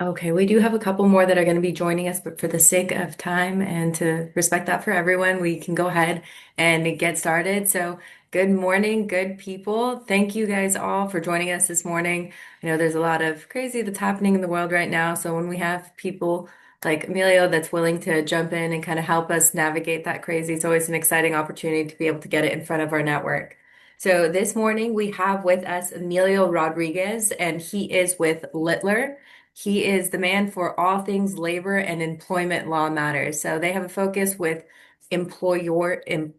Okay, we do have a couple more that are going to be joining us, but for the sake of time and to respect that for everyone, we can go ahead and get started. So, good morning, good people. Thank you guys all for joining us this morning. I know there's a lot of crazy that's happening in the world right now. So, when we have people like Emilio that's willing to jump in and kind of help us navigate that crazy, it's always an exciting opportunity to be able to get it in front of our network. So, this morning we have with us Emilio Rodriguez, and he is with Littler. He is the man for all things labor and employment law matters. So they have a focus with if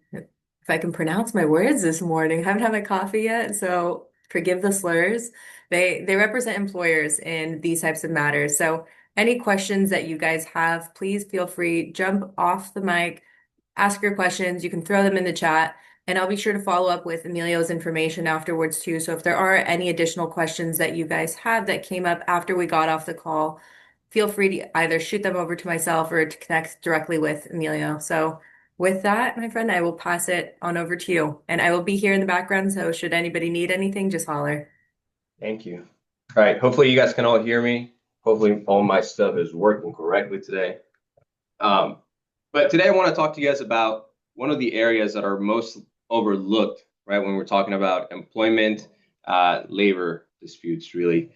I can pronounce my words this morning. I haven't had my coffee yet, so forgive the slurs. They represent employers in these types of matters. So any questions that you guys have, please feel free, jump off the mic, ask your questions. You can throw them in the chat. And I'll be sure to follow up with Emilio's information afterwards too. So if there are any additional questions that you guys have that came up after we got off the call, feel free to either shoot them over to myself or to connect directly with Emilio. So with that, my friend, I will pass it on over to you. And I will be here in the background. So should anybody need anything, just holler. Thank you. All right. Hopefully you guys can all hear me. Hopefully all my stuff is working correctly today. Um, but today I want to talk to you guys about one of the areas that are most overlooked, right, when we're talking about employment, labor disputes, really,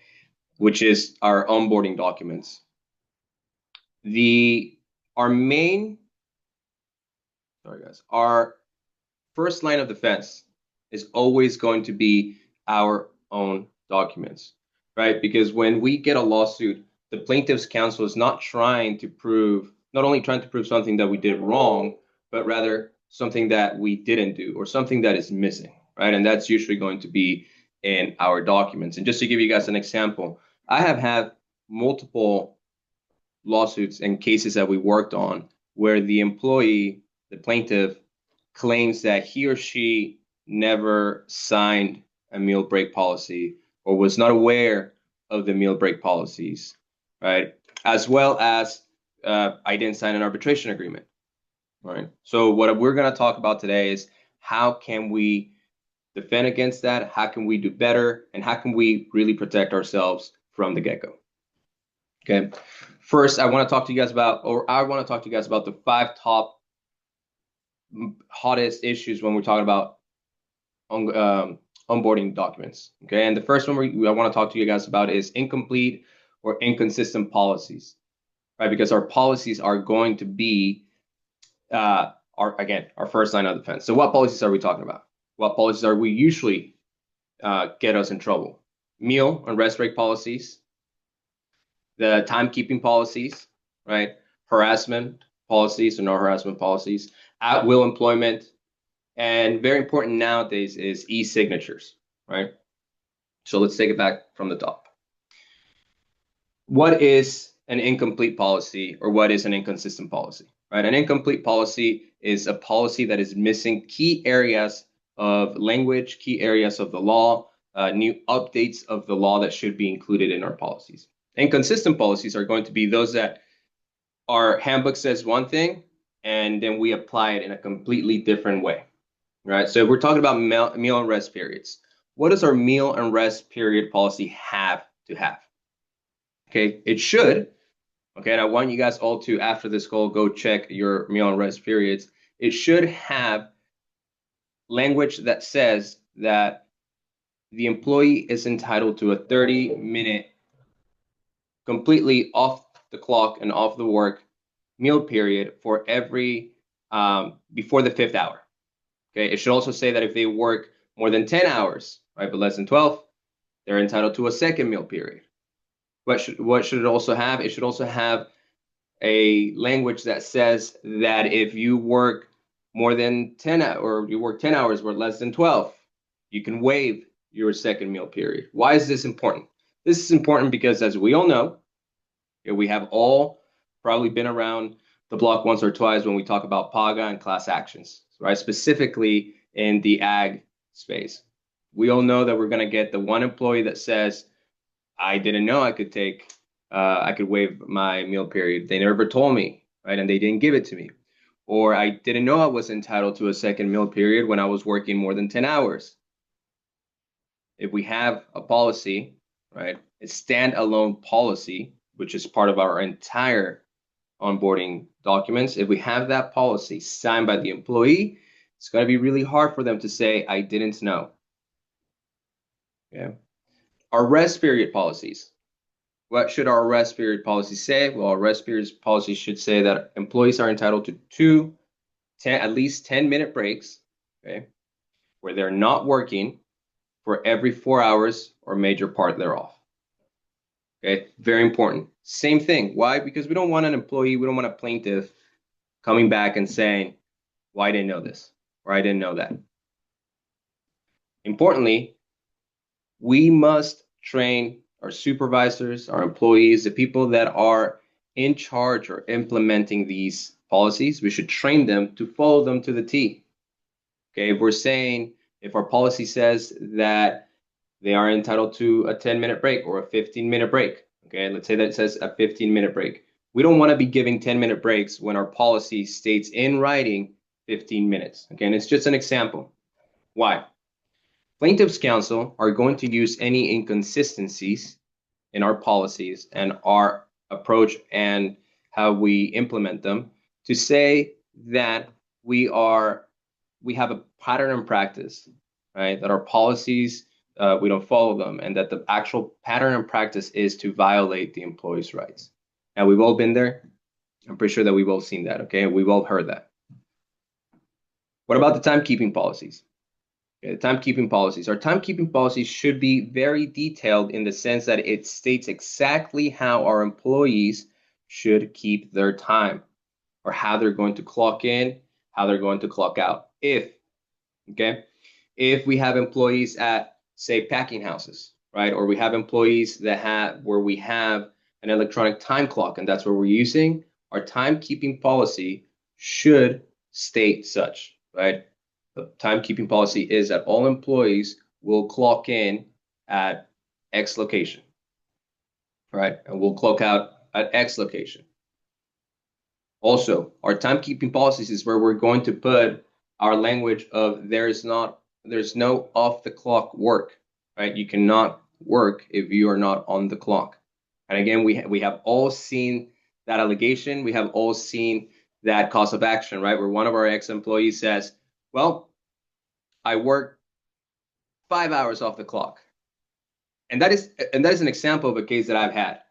which is our onboarding documents. The our main, sorry guys, our first line of defense is always going to be our own documents, right? Because when we get a lawsuit, the plaintiff's counsel is not only trying to prove something that we did wrong, but rather something that we didn't do or something that is missing, right? And that's usually going to be in our documents. And just to give you guys an example, I have had multiple lawsuits and cases that we worked on where the employee, the plaintiff, claims that he or she never signed a meal break policy or was not aware of the meal break policies, right? As well as I didn't sign an arbitration agreement, right? So what we're going to talk about today is how can we defend against that? How can we do better? And how can we really protect ourselves from the get-go? Okay. First, I want to talk to you guys about the five top hottest issues when we're talking about onboarding documents. Okay, and the first one I want to talk to you guys about is incomplete or inconsistent policies, right? Because our policies are going to be our first line of defense. So what policies are we talking about? What policies are we usually get us in trouble? Meal and rest break policies, the timekeeping policies, right? Harassment policies or no harassment policies, at will employment, and very important nowadays is e-signatures, right? So let's take it back from the top. What is an incomplete policy or what is an inconsistent policy, right? An incomplete policy is a policy that is missing key areas of language, key areas of the law, new updates of the law that should be included in our policies. Inconsistent policies are going to be those that our handbook says one thing and then we apply it in a completely different way, right? So if we're talking about meal and rest periods, what does our meal and rest period policy have to have? Okay, it should. Okay, and I want you guys all to, after this call, go check your meal and rest periods. It should have language that says that the employee is entitled to a 30-minute completely off the clock and off the work meal period for every before the fifth hour. Okay, it should also say that if they work more than 10 hours, right, but less than 12, they're entitled to a second meal period. What should it also have? It should also have a language that says that if you work more than 10 or you work 10 hours but less than 12, you can waive your second meal period. Why is this important? This is important because, as we all know, we have all probably been around the block once or twice when we talk about PAGA and class actions, right? Specifically in the ag space. We all know that we're going to get the one employee that says, I didn't know I could waive my meal period. They never told me, right? And they didn't give it to me. Or I didn't know I was entitled to a second meal period when I was working more than 10 hours. If we have a policy, right, a standalone policy which is part of our entire onboarding documents, if we have that policy signed by the employee, it's going to be really hard for them to say, I didn't know. Okay. Our rest period policies. What should our rest period policy say? Well, our rest period policy should say that employees are entitled to at least 10-minute breaks, okay, where they're not working for every 4 hours or major part thereof. Okay, very important. Same thing. Why? Because we don't want an employee, we don't want a plaintiff coming back and saying, well, I didn't know this, or I didn't know that. Importantly, we must train our supervisors, our employees, the people that are in charge or implementing these policies. We should train them to follow them to the T. Okay, if our policy says that they are entitled to a 10-minute break or a 15-minute break, okay, let's say that it says a 15-minute break. We don't want to be giving 10-minute breaks when our policy states in writing 15 minutes. Okay, and it's just an example. Why? Plaintiffs' counsel are going to use any inconsistencies in our policies and our approach and how we implement them to say that we have a pattern and practice, right? That our policies we don't follow them, and that the actual pattern and practice is to violate the employee's rights. And we've all been there. I'm pretty sure that we've all seen that. Okay, we've all heard that. What about the timekeeping policies? Okay, the timekeeping policies. Our timekeeping policies should be very detailed in the sense that it states exactly how our employees should keep their time, or how they're going to clock in, how they're going to clock out. If we have employees at, say, packing houses, right, or we have employees where we have an electronic time clock, and that's what we're using, our timekeeping policy should state such, right? The timekeeping policy is that all employees will clock in at X location, right? And we'll clock out at X location. Also, our timekeeping policies is where we're going to put our language of there's no off the clock work, right? You cannot work if you are not on the clock. And again, we have all seen that allegation. We have all seen that cause of action, right? Where one of our ex-employees says, well, I work 5 hours off the clock. And that is an example of a case that I've had,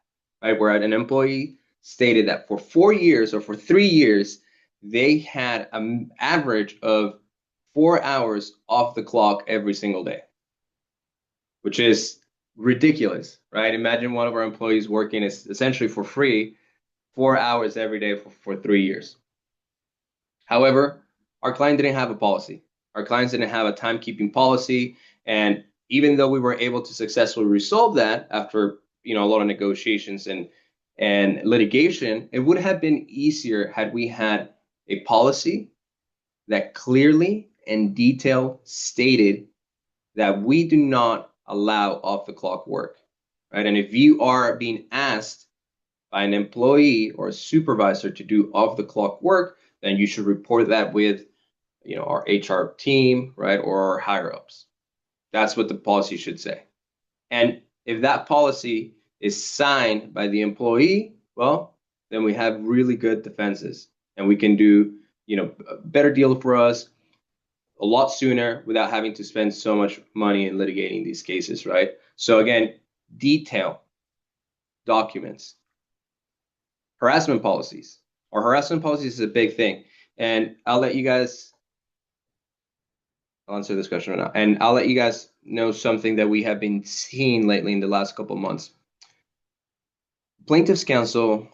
right? Where an employee stated that for 4 years or for 3 years, they had an average of 4 hours off the clock every single day, which is ridiculous, right? Imagine one of our employees working essentially for free 4 hours every day for 3 years. However, our client didn't have a policy. Our clients didn't have a timekeeping policy. And even though we were able to successfully resolve that after a lot of negotiations and litigation, it would have been easier had we had a policy that clearly and detailed stated that we do not allow off the clock work, right? And if you are being asked by an employee or a supervisor to do off the clock work, then you should report that with our HR team, right, or our higher ups. That's what the policy should say. And if that policy is signed by the employee, well, then we have really good defenses, and we can do a better deal for us a lot sooner without having to spend so much money in litigating these cases, right? So again, detail documents. Harassment policies. Our harassment policies is a big thing. And I'll answer this question right now. And I'll let you guys know something that we have been seeing lately in the last couple of months. Plaintiffs' counsel,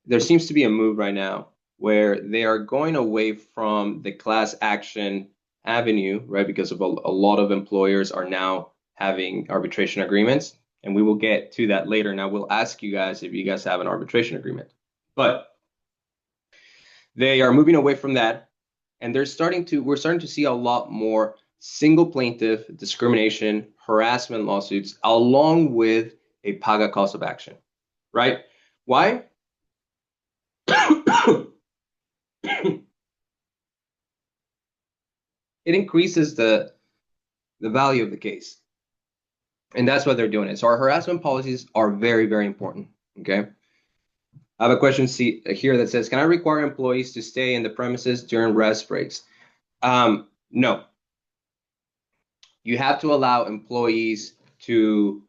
there seems to be a move right now where they are going away from the class action avenue, right? Because of a lot of employers are now having arbitration agreements, and we will get to that later. Now we'll ask you guys if you guys have an arbitration agreement, but they are moving away from that, and we're starting to see a lot more single plaintiff discrimination, harassment lawsuits, along with a paga cause of action, right? Why? It increases the value of the case. And that's why they're doing it. So our harassment policies are very, very important. Okay. I have a question here that says, can I require employees to stay in the premises during rest breaks? No, you have to allow employees to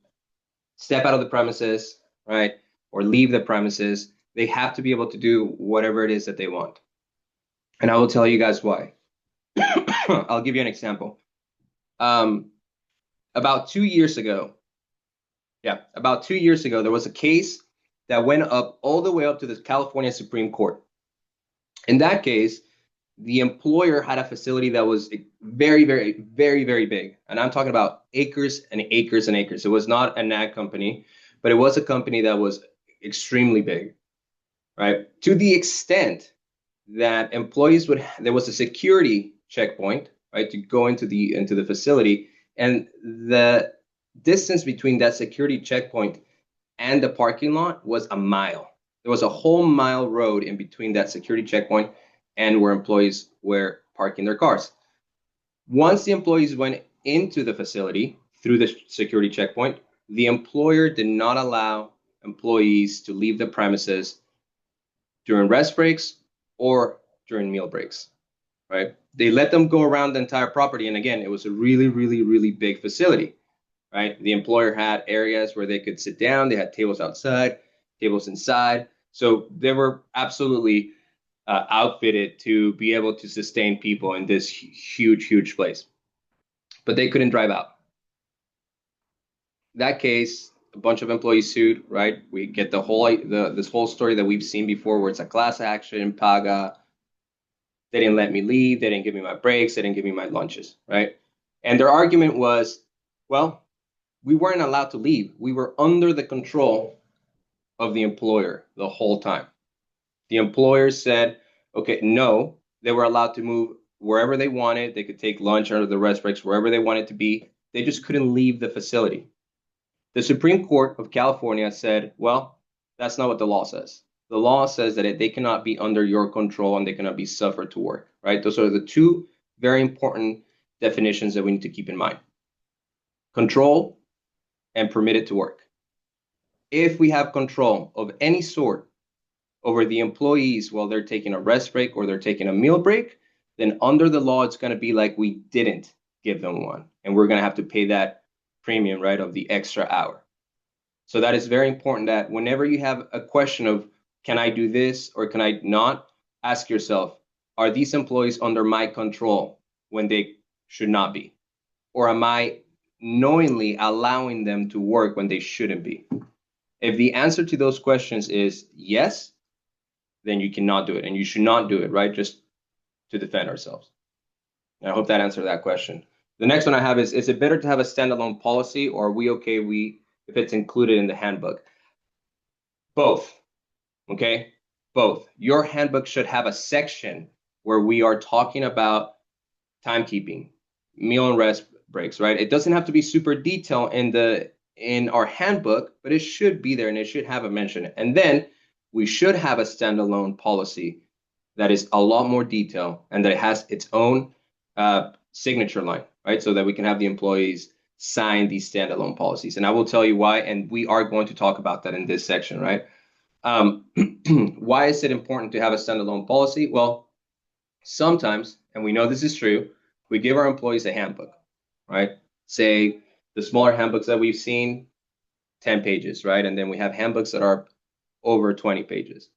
step out of the premises, right? Or leave the premises. They have to be able to do whatever it is that they want. And I will tell you guys why. I'll give you an example. Um, about 2 years ago, about 2 years ago, there was a case that went up all the way up to the California Supreme Court. In that case, the employer had a facility that was very, very, very, very big. And I'm talking about acres and acres and acres. It was not an ag company, but it was a company that was extremely big, right? To the extent that employees there was a security checkpoint, right, to go into the facility, and the distance between that security checkpoint and the parking lot was a mile. There was a whole mile road in between that security checkpoint and where employees were parking their cars. Once the employees went into the facility through the security checkpoint, the employer did not allow employees to leave the premises during rest breaks or during meal breaks, right? They let them go around the entire property. And again, it was a really, really, really big facility, right? The employer had areas where they could sit down. They had tables outside, tables inside. So they were absolutely outfitted to be able to sustain people in this huge, huge place. But they couldn't drive out. That case, a bunch of employees sued, right? We get this whole story that we've seen before, where it's a class action, paga. They didn't let me leave. They didn't give me my breaks. They didn't give me my lunches, right? And their argument was, well, we weren't allowed to leave. We were under the control of the employer the whole time. The employer said, okay, no, they were allowed to move wherever they wanted. They could take lunch or the rest breaks wherever they wanted to be. They just couldn't leave the facility. The Supreme Court of California said, well, that's not what the law says. The law says that they cannot be under your control and they cannot be suffered to work, right? Those are the two very important definitions that we need to keep in mind. Control and permitted to work. If we have control of any sort over the employees while they're taking a rest break or they're taking a meal break, then under the law, it's going to be like we didn't give them one. And we're going to have to pay that premium, right, of the extra hour. So that is very important that whenever you have a question of, can I do this or can I not, ask yourself, are these employees under my control when they should not be? Or am I knowingly allowing them to work when they shouldn't be? If the answer to those questions is yes, then you cannot do it. And you should not do it, right? Just to defend ourselves. And I hope that answered that question. The next one I have is it better to have a standalone policy or are we okay if it's included in the handbook? Both, okay? Both. Your handbook should have a section where we are talking about timekeeping, meal and rest breaks, right? It doesn't have to be super detailed in our handbook, but it should be there and it should have a mention. And then we should have a standalone policy that is a lot more detailed and that it has its own signature line, right? So that we can have the employees sign these standalone policies. And I will tell you why, and we are going to talk about that in this section, right? Why is it important to have a standalone policy? Well, sometimes, and we know this is true, we give our employees a handbook, right? Say the smaller handbooks that we've seen, 10 pages, right? And then we have handbooks that are over 20 pages.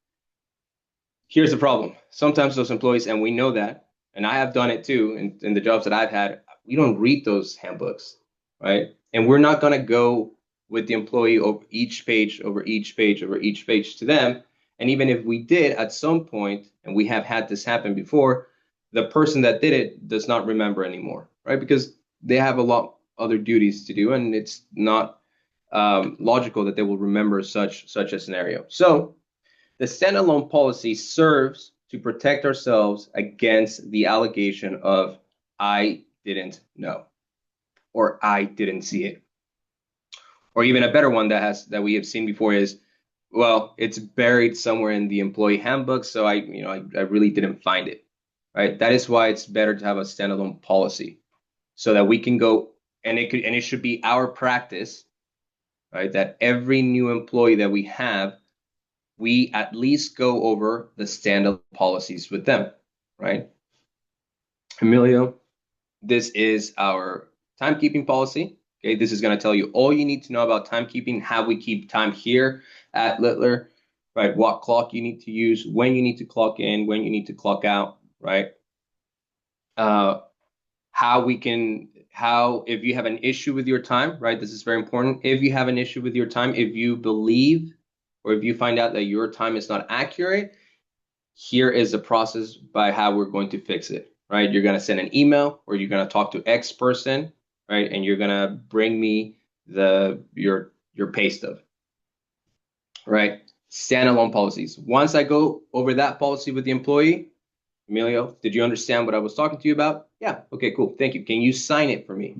Here's the problem. Sometimes those employees, and we know that, and I have done it too in the jobs that I've had, we don't read those handbooks, right? And we're not going to go with the employee over each page, over each page, over each page to them. And even if we did at some point, and we have had this happen before, the person that did it does not remember anymore, right? Because they have a lot other duties to do, and it's not logical that they will remember such a scenario. So the standalone policy serves to protect ourselves against the allegation of I didn't know or I didn't see it. Or even a better one that we have seen before is, well, it's buried somewhere in the employee handbook, so I really didn't find it. Right? That is why it's better to have a standalone policy so that we can go and it should be our practice, right? That every new employee that we have we at least go over the standard policies with them, right? Emilio, this is our timekeeping policy. Okay, this is going to tell you all you need to know about timekeeping, how we keep time here at Littler, right? What clock you need to use, when you need to clock in, when you need to clock out, right? Uh, how if you have an issue with your time, right? This is very important. If you have an issue with your time, if you believe or if you find out that your time is not accurate, here is the process by how we're going to fix it, right? You're going to send an email or you're going to talk to X person, right? And you're going to bring me your pay stub, right? Standalone policies. Once I go over that policy with the employee, Emilio, did you understand what I was talking to you about? Yeah. Okay, cool. Thank you. Can you sign it for me?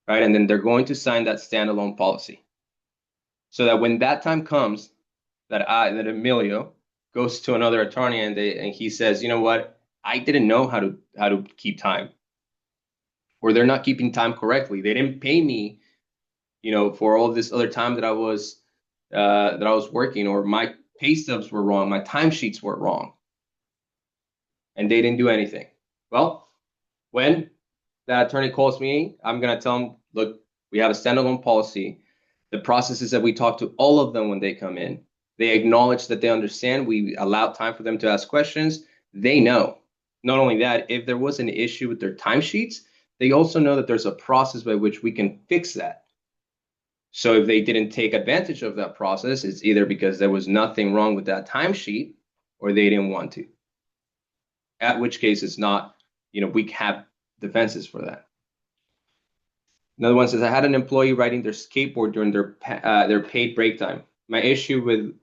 Right? And then they're going to sign that standalone policy so that when that time comes that Emilio goes to another attorney and he says, you know what, I didn't know how to keep time, or they're not keeping time correctly. They didn't pay me, for all this other time that I was working, or my pay stubs were wrong, my timesheets were wrong, and they didn't do anything. Well, when that attorney calls me, I'm gonna tell him, look, we have a standalone policy. The process is that we talk to all of them when they come in. They acknowledge that they understand. We allow time for them to ask questions. They know. Not only that, if there was an issue with their timesheets, they also know that there's a process by which we can fix that. So if they didn't take advantage of that process, it's either because there was nothing wrong with that timesheet or they didn't want to. At which case it's not, we have defenses for that. Another one says, I had an employee riding their skateboard during their paid break time. My issue with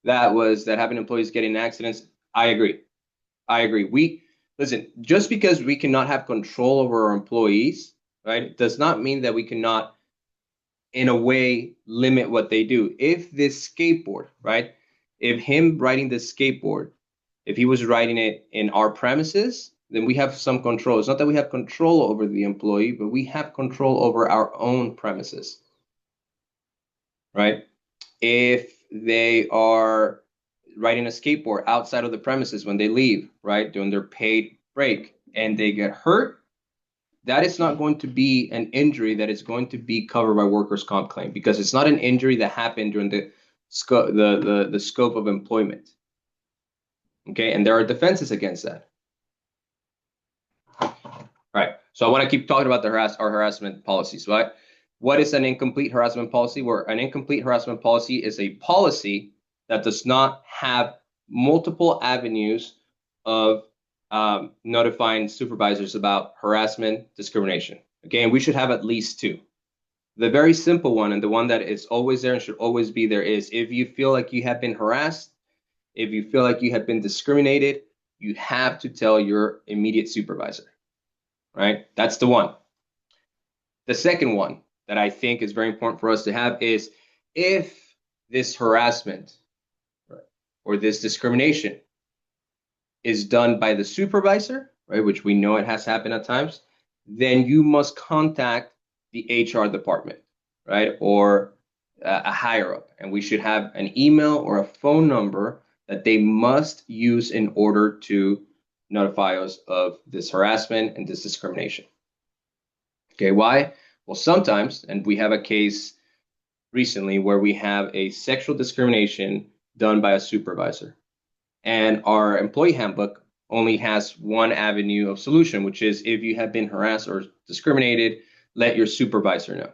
that was that having employees getting in accidents. I agree. I agree. We listen, just because we cannot have control over our employees, right, does not mean that we cannot, in a way, limit what they do. If this skateboard, right, if him riding this skateboard, if he was riding it in our premises, then we have some control. It's not that we have control over the employee, but we have control over our own premises, right? If they are riding a skateboard outside of the premises when they leave, right, during their paid break, and they get hurt, that is not going to be an injury that is going to be covered by workers' comp claim because it's not an injury that happened during the scope of employment. Okay, and there are defenses against that. All right. So I want to keep talking about our harassment policies, right? What is an incomplete harassment policy? Where an incomplete harassment policy is a policy that does not have multiple avenues of notifying supervisors about harassment, discrimination. Okay, and we should have at least two. The very simple one and the one that is always there and should always be there is if you feel like you have been harassed, if you feel like you have been discriminated, you have to tell your immediate supervisor, right? That's the one. The second one that I think is very important for us to have is if this harassment, right, or this discrimination is done by the supervisor, right, which we know it has happened at times, then you must contact the HR department, right, or a higher up. And we should have an email or a phone number that they must use in order to notify us of this harassment and this discrimination. Okay, why? Well, sometimes, and we have a case recently where we have a sexual discrimination done by a supervisor. And our employee handbook only has one avenue of solution, which is if you have been harassed or discriminated, let your supervisor know.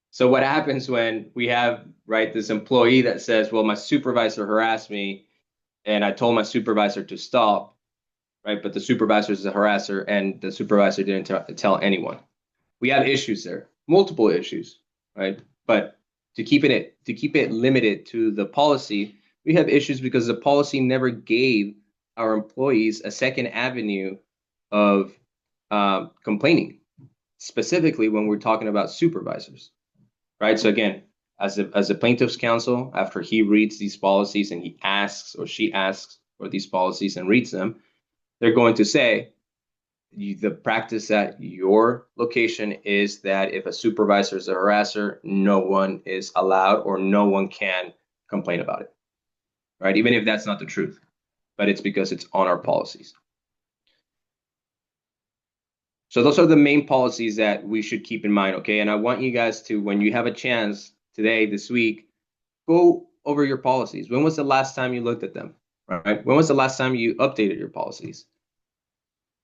So what happens when we have, right, this employee that says, well, my supervisor harassed me and I told my supervisor to stop, right? But the supervisor is a harasser and the supervisor didn't tell anyone. We have issues there, multiple issues, right? But to keep it limited to the policy, we have issues because the policy never gave our employees a second avenue of complaining, specifically when we're talking about supervisors, right? So again, as a plaintiff's counsel, after he reads these policies and he asks or she asks for these policies and reads them, they're going to say, the practice at your location is that if a supervisor is a harasser, no one is allowed or no one can complain about it. right? Even if that's not the truth, but it's because it's on our policies. So those are the main policies that we should keep in mind, okay? And I want you guys to, when you have a chance today, this week, go over your policies. When was the last time you looked at them, right? When was the last time you updated your policies?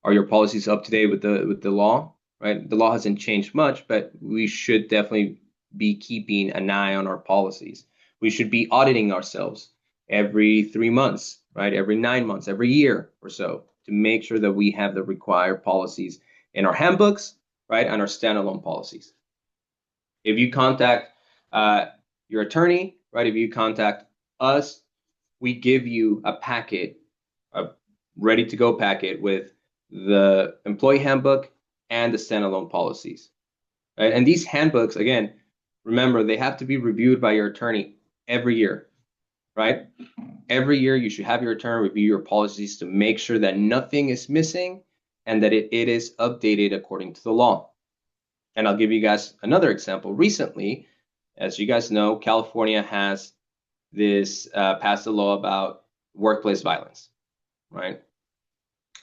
Are your policies up to date with the law, right? The law hasn't changed much, but we should definitely be keeping an eye on our policies. We should be auditing ourselves every 3 months, right? Every 9 months, every year or so to make sure that we have the required policies in our handbooks, right? And our standalone policies. If you contact uh, your attorney, right? If you contact us, we give you a packet, a ready to go packet with the employee handbook and the standalone policies. Right? And these handbooks, again, remember, they have to be reviewed by your attorney every year, right? Every year, you should have your attorney review your policies to make sure that nothing is missing and that it is updated according to the law. And I'll give you guys another example. Recently, as you guys know, California has this passed a law about workplace violence, right?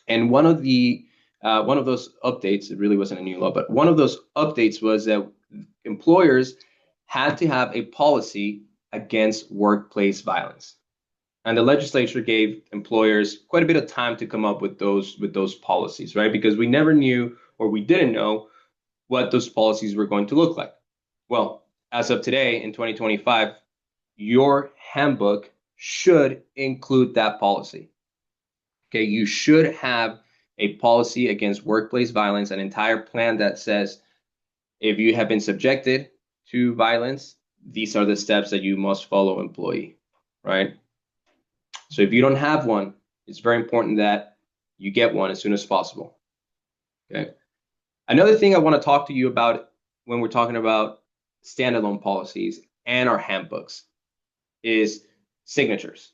And one of those updates, it really wasn't a new law, but one of those updates was that employers had to have a policy against workplace violence. And the legislature gave employers quite a bit of time to come up with those policies, right? Because we never knew or we didn't know what those policies were going to look like. Well, as of today in 2025, your handbook should include that policy. Okay, you should have a policy against workplace violence, an entire plan that says if you have been subjected to violence, these are the steps that you must follow, employee, right? So if you don't have one, it's very important that you get one as soon as possible. Okay. Another thing I want to talk to you about when we're talking about standalone policies and our handbooks is signatures.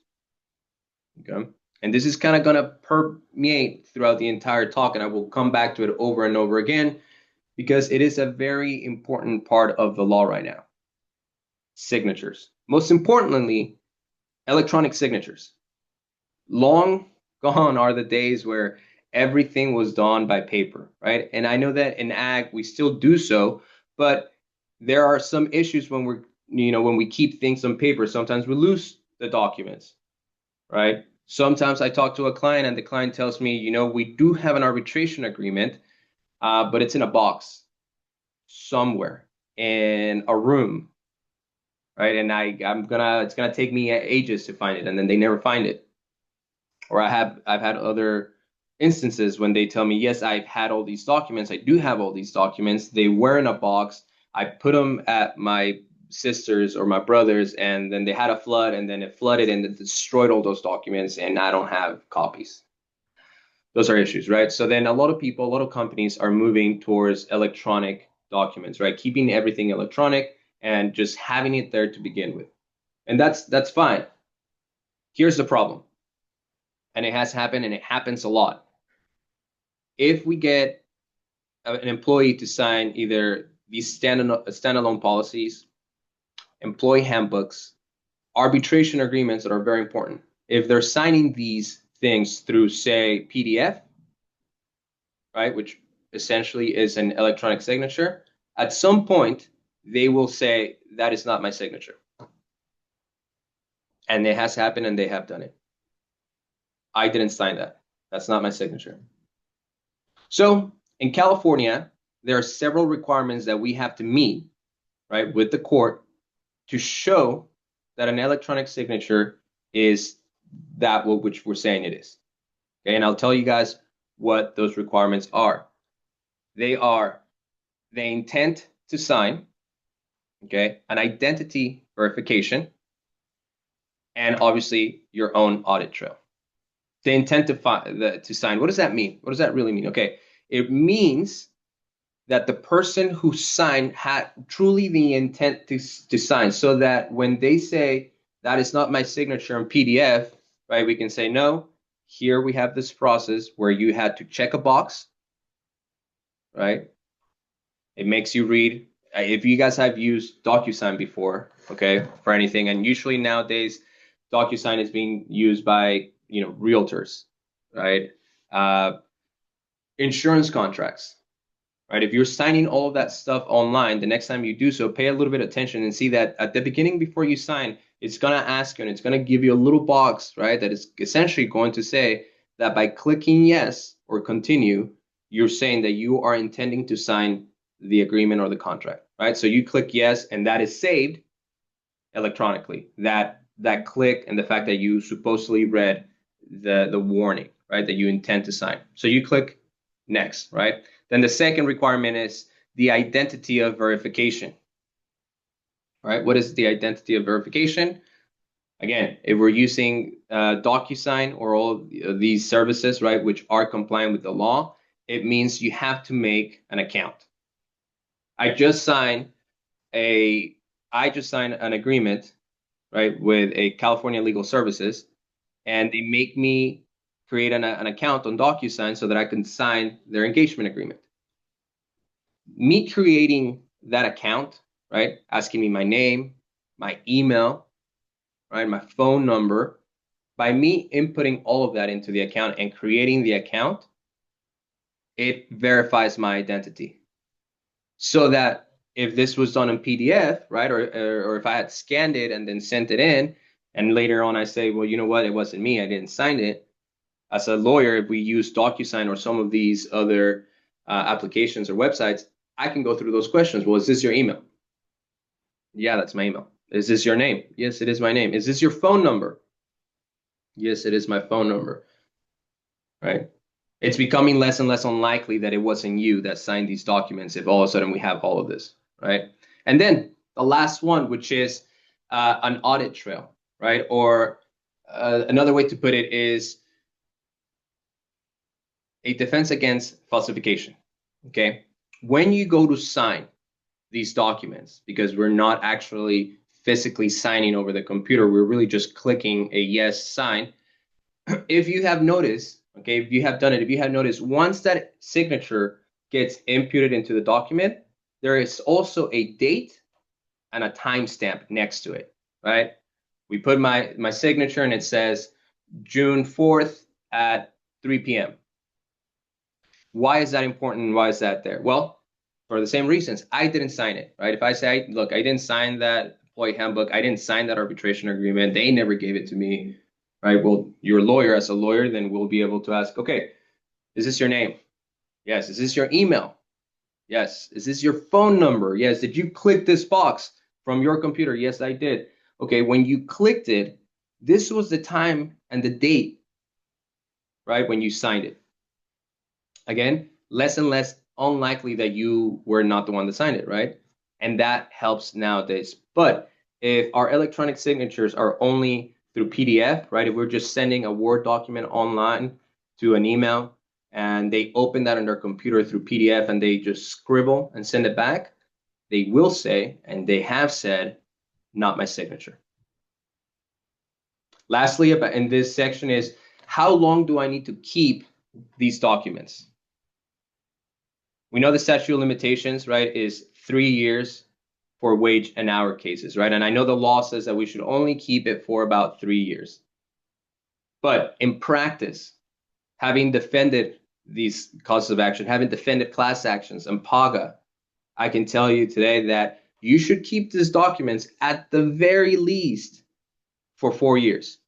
Okay. And this is kind of going to permeate throughout the entire talk, and I will come back to it over and over again because it is a very important part of the law right now. Signatures. Most importantly, electronic signatures. Long gone are the days where everything was done by paper, right? And I know that in ag we still do so, but there are some issues when when we keep things on paper. Sometimes we lose the documents, right? Sometimes I talk to a client and the client tells me, we do have an arbitration agreement, but it's in a box somewhere in a room, right? And it's gonna take me ages to find it, and then they never find it. Or I've had other instances when they tell me, yes, I've had all these documents. I do have all these documents. They were in a box. I put them at my sister's or my brother's, and then they had a flood, and then it flooded and it destroyed all those documents, and I don't have copies. Those are issues, right? So then a lot of people, a lot of companies are moving towards electronic documents, right? Keeping everything electronic and just having it there to begin with. And that's fine. Here's the problem. And it has happened and it happens a lot. If we get an employee to sign either these standalone policies, employee handbooks, arbitration agreements that are very important, if they're signing these things through, say, PDF, right, which essentially is an electronic signature, at some point they will say that is not my signature. And it has happened and they have done it. I didn't sign that. That's not my signature. So in California, there are several requirements that we have to meet, right, with the court to show that an electronic signature is that which we're saying it is. Okay, and I'll tell you guys what those requirements are. They are the intent to sign, okay, an identity verification, and obviously your own audit trail. The intent to sign, what does that mean? What does that really mean? Okay, it means that the person who signed had truly the intent to sign, so that when they say that is not my signature in PDF, right, we can say, no, here we have this process where you had to check a box, right? It makes you read. If you guys have used DocuSign before, okay, for anything, and usually nowadays DocuSign is being used by, realtors, right? Uh, Insurance contracts, right? If you're signing all of that stuff online, the next time you do so, pay a little bit of attention and see that at the beginning before you sign, it's going to ask you and it's going to give you a little box, right? That is essentially going to say that by clicking yes or continue, you're saying that you are intending to sign the agreement or the contract, right? So you click yes, and that is saved electronically. That click and the fact that you supposedly read the warning, right? That you intend to sign. So you click next, right? Then the second requirement is the identity of verification, right? What is the identity of verification? Again, if we're using DocuSign or all these services, right, which are compliant with the law, it means you have to make an account. I just signed a I just signed an agreement, right, with a California Legal Services, and they make me create an account on DocuSign so that I can sign their engagement agreement. Me creating that account, right, asking me my name, my email, right, my phone number, by me inputting all of that into the account and creating the account, it verifies my identity. So that if this was done in PDF, right, or if I had scanned it and then sent it in, and later on I say, well, you know what, it wasn't me, I didn't sign it. As a lawyer, if we use DocuSign or some of these other applications or websites, I can go through those questions. Well, is this your email? Yeah, that's my email. Is this your name? Yes, it is my name. Is this your phone number? Yes, it is my phone number, right? It's becoming less and less unlikely that it wasn't you that signed these documents if all of a sudden we have all of this, right? And then the last one, which is an audit trail, right? Or another way to put it is a defense against falsification, okay? When you go to sign these documents, because we're not actually physically signing over the computer, we're really just clicking a yes sign. If you have noticed, okay, if you have done it, if you have noticed, once that signature gets imputed into the document, there is also a date and a timestamp next to it, right? We put my signature and it says June 4th at 3 p.m. Why is that important? Why is that there? Well, for the same reasons. I didn't sign it, right? If I say, look, I didn't sign that employee handbook, I didn't sign that arbitration agreement, they never gave it to me, right? Well, your lawyer, as a lawyer, then we'll be able to ask, okay, is this your name? Yes. Is this your email? Yes. Is this your phone number? Yes. Did you click this box from your computer? Yes, I did. Okay, when you clicked it, this was the time and the date, right, when you signed it. Again, less and less unlikely that you were not the one that signed it, right? And that helps nowadays. But if our electronic signatures are only through PDF, right? If we're just sending a Word document online to an email and they open that on their computer through PDF and they just scribble and send it back, they will say, and they have said, not my signature. Lastly, about in this section is how long do I need to keep these documents? We know the statute of limitations, right, is 3 years for wage and hour cases, right? And I know the law says that we should only keep it for about 3 years. But in practice, having defended these causes of action, having defended class actions and PAGA, I can tell you today that you should keep these documents at the very least for 4 years.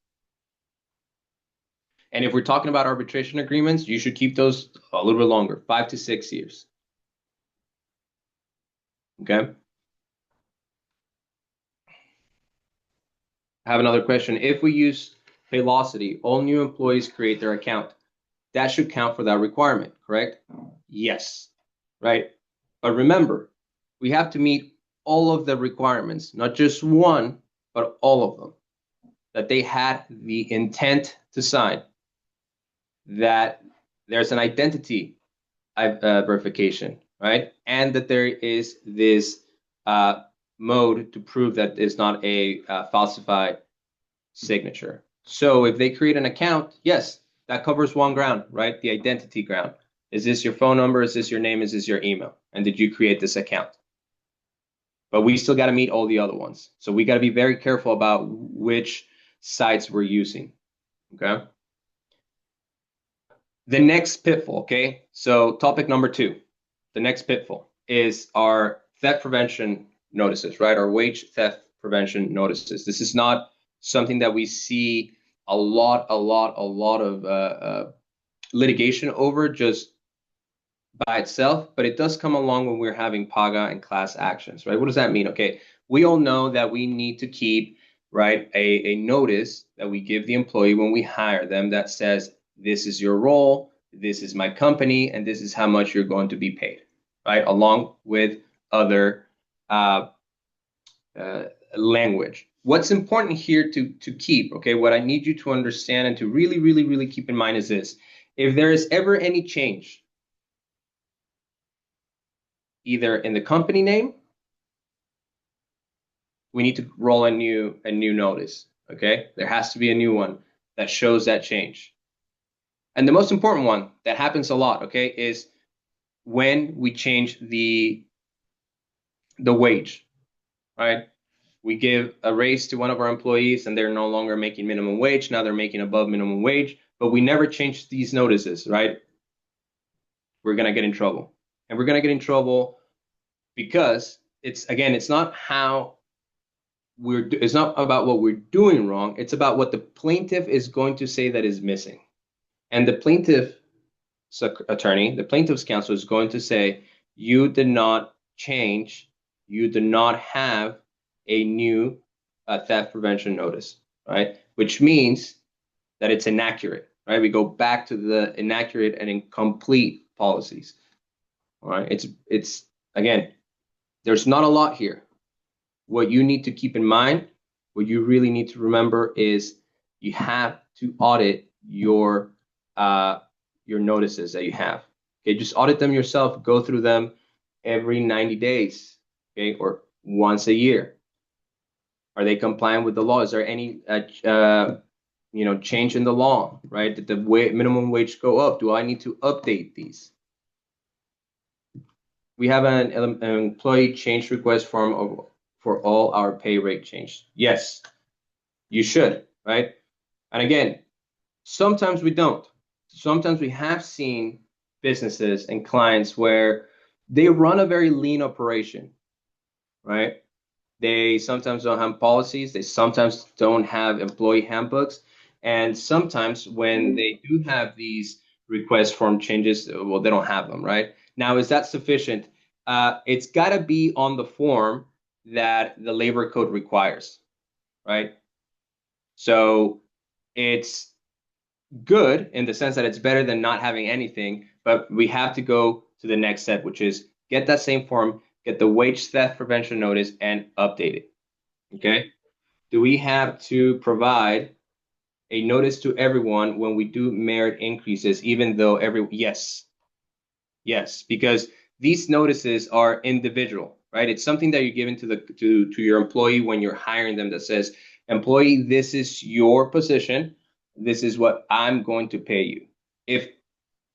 And if we're talking about arbitration agreements, you should keep those a little bit longer, 5 to 6 years. Okay. I have another question. If we use Paylocity, all new employees create their account. That should count for that requirement, correct? Yes, right? But remember, we have to meet all of the requirements, not just one, but all of them. That they had the intent to sign, that there's an identity verification, right? And that there is this mode to prove that it's not a falsified signature. So if they create an account, yes, that covers one ground, right? The identity ground. Is this your phone number? Is this your name? Is this your email? And did you create this account? But we still got to meet all the other ones. So we got to be very careful about which sites we're using. Okay. The next pitfall, okay? So topic number two, the next pitfall is our theft prevention notices, right? Our wage theft prevention notices. This is not something that we see a lot of litigation over just by itself, but it does come along when we're having PAGA and class actions, right? What does that mean? Okay, we all know that we need to keep, right, a notice that we give the employee when we hire them that says, this is your role, this is my company, and this is how much you're going to be paid, right? Along with other uh, uh, language. What's important here to keep, okay, what I need you to understand and to really keep in mind is this. If there is ever any change, either in the company name, we need to roll a new notice. Okay, there has to be a new one that shows that change. And the most important one that happens a lot, okay, is when we change the wage, right? We give a raise to one of our employees and they're no longer making minimum wage. Now they're making above minimum wage, but we never change these notices, right? We're going to get in trouble. And we're going to get in trouble because it's not how it's not about what we're doing wrong. It's about what the plaintiff is going to say that is missing. And the plaintiff attorney, the plaintiff's counsel is going to say, you did not change, you did not have a new theft prevention notice, right? Which means that it's inaccurate, right? We go back to the inaccurate and incomplete policies, all right? It's again, there's not a lot here. What you need to keep in mind, what you really need to remember is you have to audit your notices that you have. Okay, just audit them yourself, go through them every 90 days, okay, or once a year. Are they compliant with the law? Is there any change in the law, right? Did the minimum wage go up? Do I need to update these? We have an employee change request form for all our pay rate change. Yes, you should, right? And again, sometimes we don't. Sometimes we have seen businesses and clients where they run a very lean operation, right? They sometimes don't have policies. They sometimes don't have employee handbooks. And sometimes when they do have these request form changes, well, they don't have them, right? Now, is that sufficient? It's got to be on the form that the labor code requires, right? So it's good in the sense that it's better than not having anything, but we have to go to the next step, which is get that same form, get the wage theft prevention notice, and update it. Okay. Do we have to provide a notice to everyone when we do merit increases, even though yes, yes, because these notices are individual, right? It's something that you're giving to your employee when you're hiring them that says, employee, this is your position. This is what I'm going to pay you. If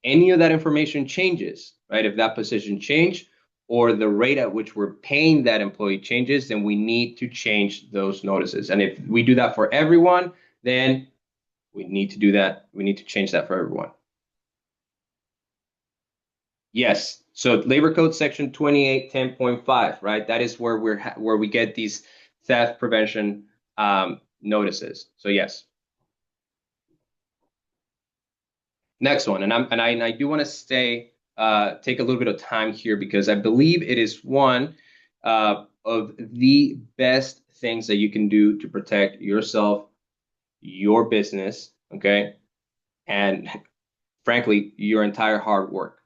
any of that information changes, right? If that position change or the rate at which we're paying that employee changes, then we need to change those notices. And if we do that for everyone, then we need to do that. We need to change that for everyone. Yes. So Labor Code Section 2810.5, right? That is where we get these theft prevention notices. So yes. Next one, and I do want to take a little bit of time here because I believe it is one of the best things that you can do to protect yourself, your business, okay, and frankly, your entire hard work.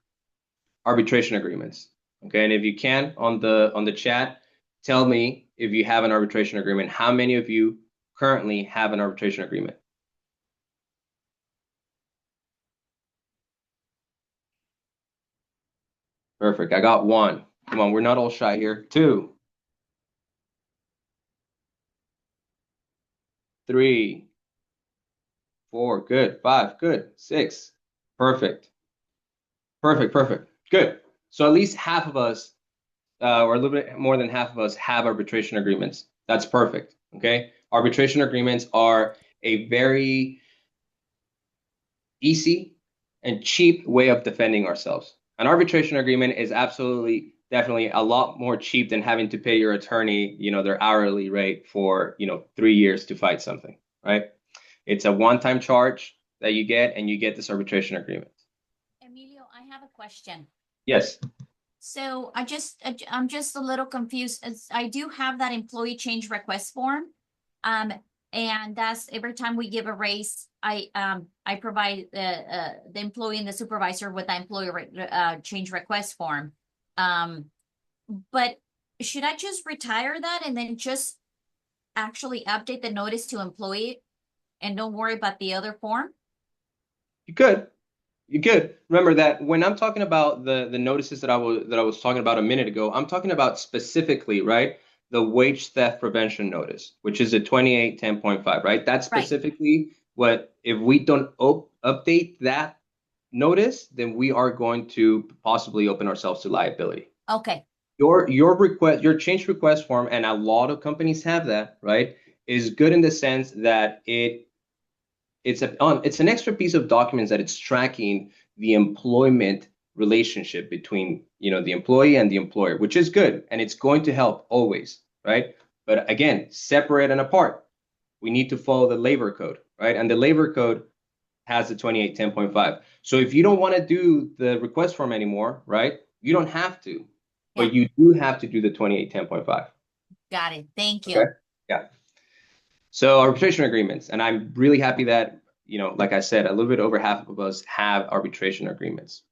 Arbitration agreements, okay, and if you can on the chat, tell me if you have an arbitration agreement. How many of you currently have an arbitration agreement? Perfect. I got one. Come on, we're not all shy here. Two, three, four, good. Five, good. Six, perfect. Perfect. Good. So at least half of us, or a little bit more than half of us, have arbitration agreements. That's perfect. Okay. Arbitration agreements are a very easy and cheap way of defending ourselves. An arbitration agreement is absolutely definitely a lot more cheap than having to pay your attorney, their hourly rate for, 3 years to fight something, right? It's a one-time charge that you get, and you get this arbitration agreement. Emilio, I have a question. Yes. So I'm just a little confused. I do have that employee change request form. Um, and that's every time we give a raise, I provide the employee and the supervisor with the change request form. Um, but should I just retire that and then just actually update the notice to employee and don't worry about the other form? You could. You could. Remember that when I'm talking about the notices that I was talking about a minute ago, I'm talking about specifically, right? The wage theft prevention notice, which is a 2810.5, right? That's Right. specifically what, if we don't update that notice, then we are going to possibly open ourselves to liability. Okay. Your request, your change request form, and a lot of companies have that, right? Is good in the sense that it's an extra piece of documents that it's tracking the employment relationship between, the employee and the employer, which is good, and it's going to help always, right? But again, separate and apart. We need to follow the labor code, right? And the labor code has the 2810.5. So if you don't want to do the request form anymore, right? You don't have to, Yeah. but you do have to do the 2810.5. Got it. Thank Okay. you. Yeah. So arbitration agreements, and I'm really happy that, like I said, a little bit over half of us have arbitration agreements.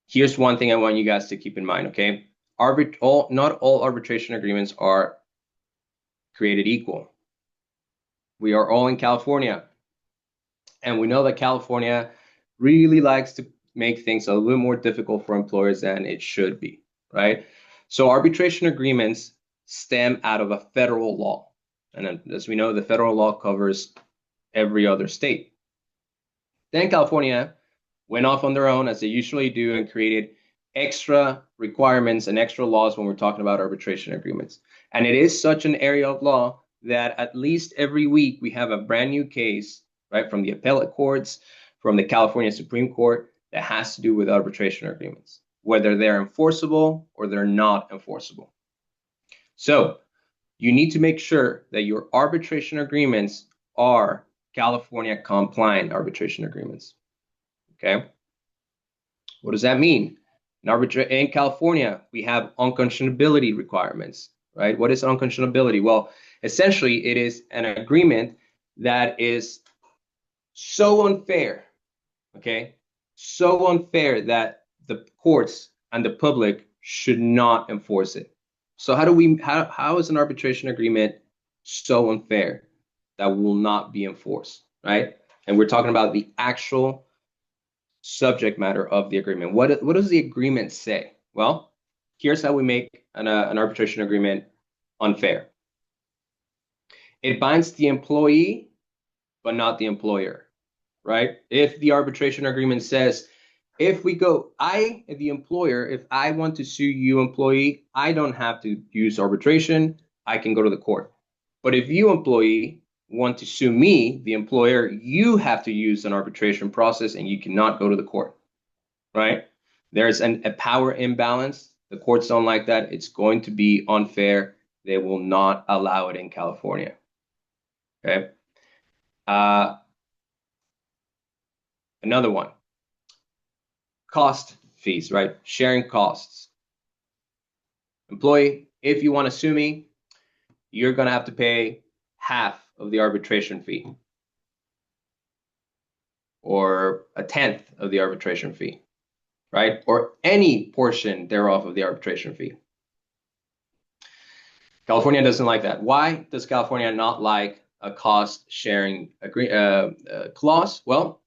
Here's one thing I want you guys to keep in mind, okay? Not all arbitration agreements are created equal. We are all in California, and we know that California really likes to make things a little bit more difficult for employers than it should be, right? So arbitration agreements stem out of a federal law. And as we know, the federal law covers every other state. Then California went off on their own, as they usually do, and created extra requirements and extra laws when we're talking about arbitration agreements. And it is such an area of law that at least every week we have a brand new case, right, from the appellate courts, from the California Supreme Court, that has to do with arbitration agreements, whether they're enforceable or they're not enforceable. So you need to make sure that your arbitration agreements are California compliant arbitration agreements. Okay. What does that mean? In California, we have unconscionability requirements, right? What is unconscionability? Well, essentially, it is an agreement that is so unfair, okay? So unfair that the courts and the public should not enforce it. So how is an arbitration agreement so unfair that will not be enforced, right? And we're talking about the actual subject matter of the agreement. What does the agreement say? Well, here's how we make an arbitration agreement unfair. It binds the employee, but not the employer, right? If the arbitration agreement says, the employer, if I want to sue you, employee, I don't have to use arbitration. I can go to the court. But if you, employee, want to sue me, the employer, you have to use an arbitration process and you cannot go to the court, right? There's a power imbalance. The courts don't like that. It's going to be unfair. They will not allow it in California. Okay. Another one, cost fees, right? Sharing costs. Employee, if you want to sue me, you're going to have to pay half of the arbitration fee or a tenth of the arbitration fee, right? Or any portion thereof of the arbitration fee. California doesn't like that. Why does California not like a cost sharing clause? Well,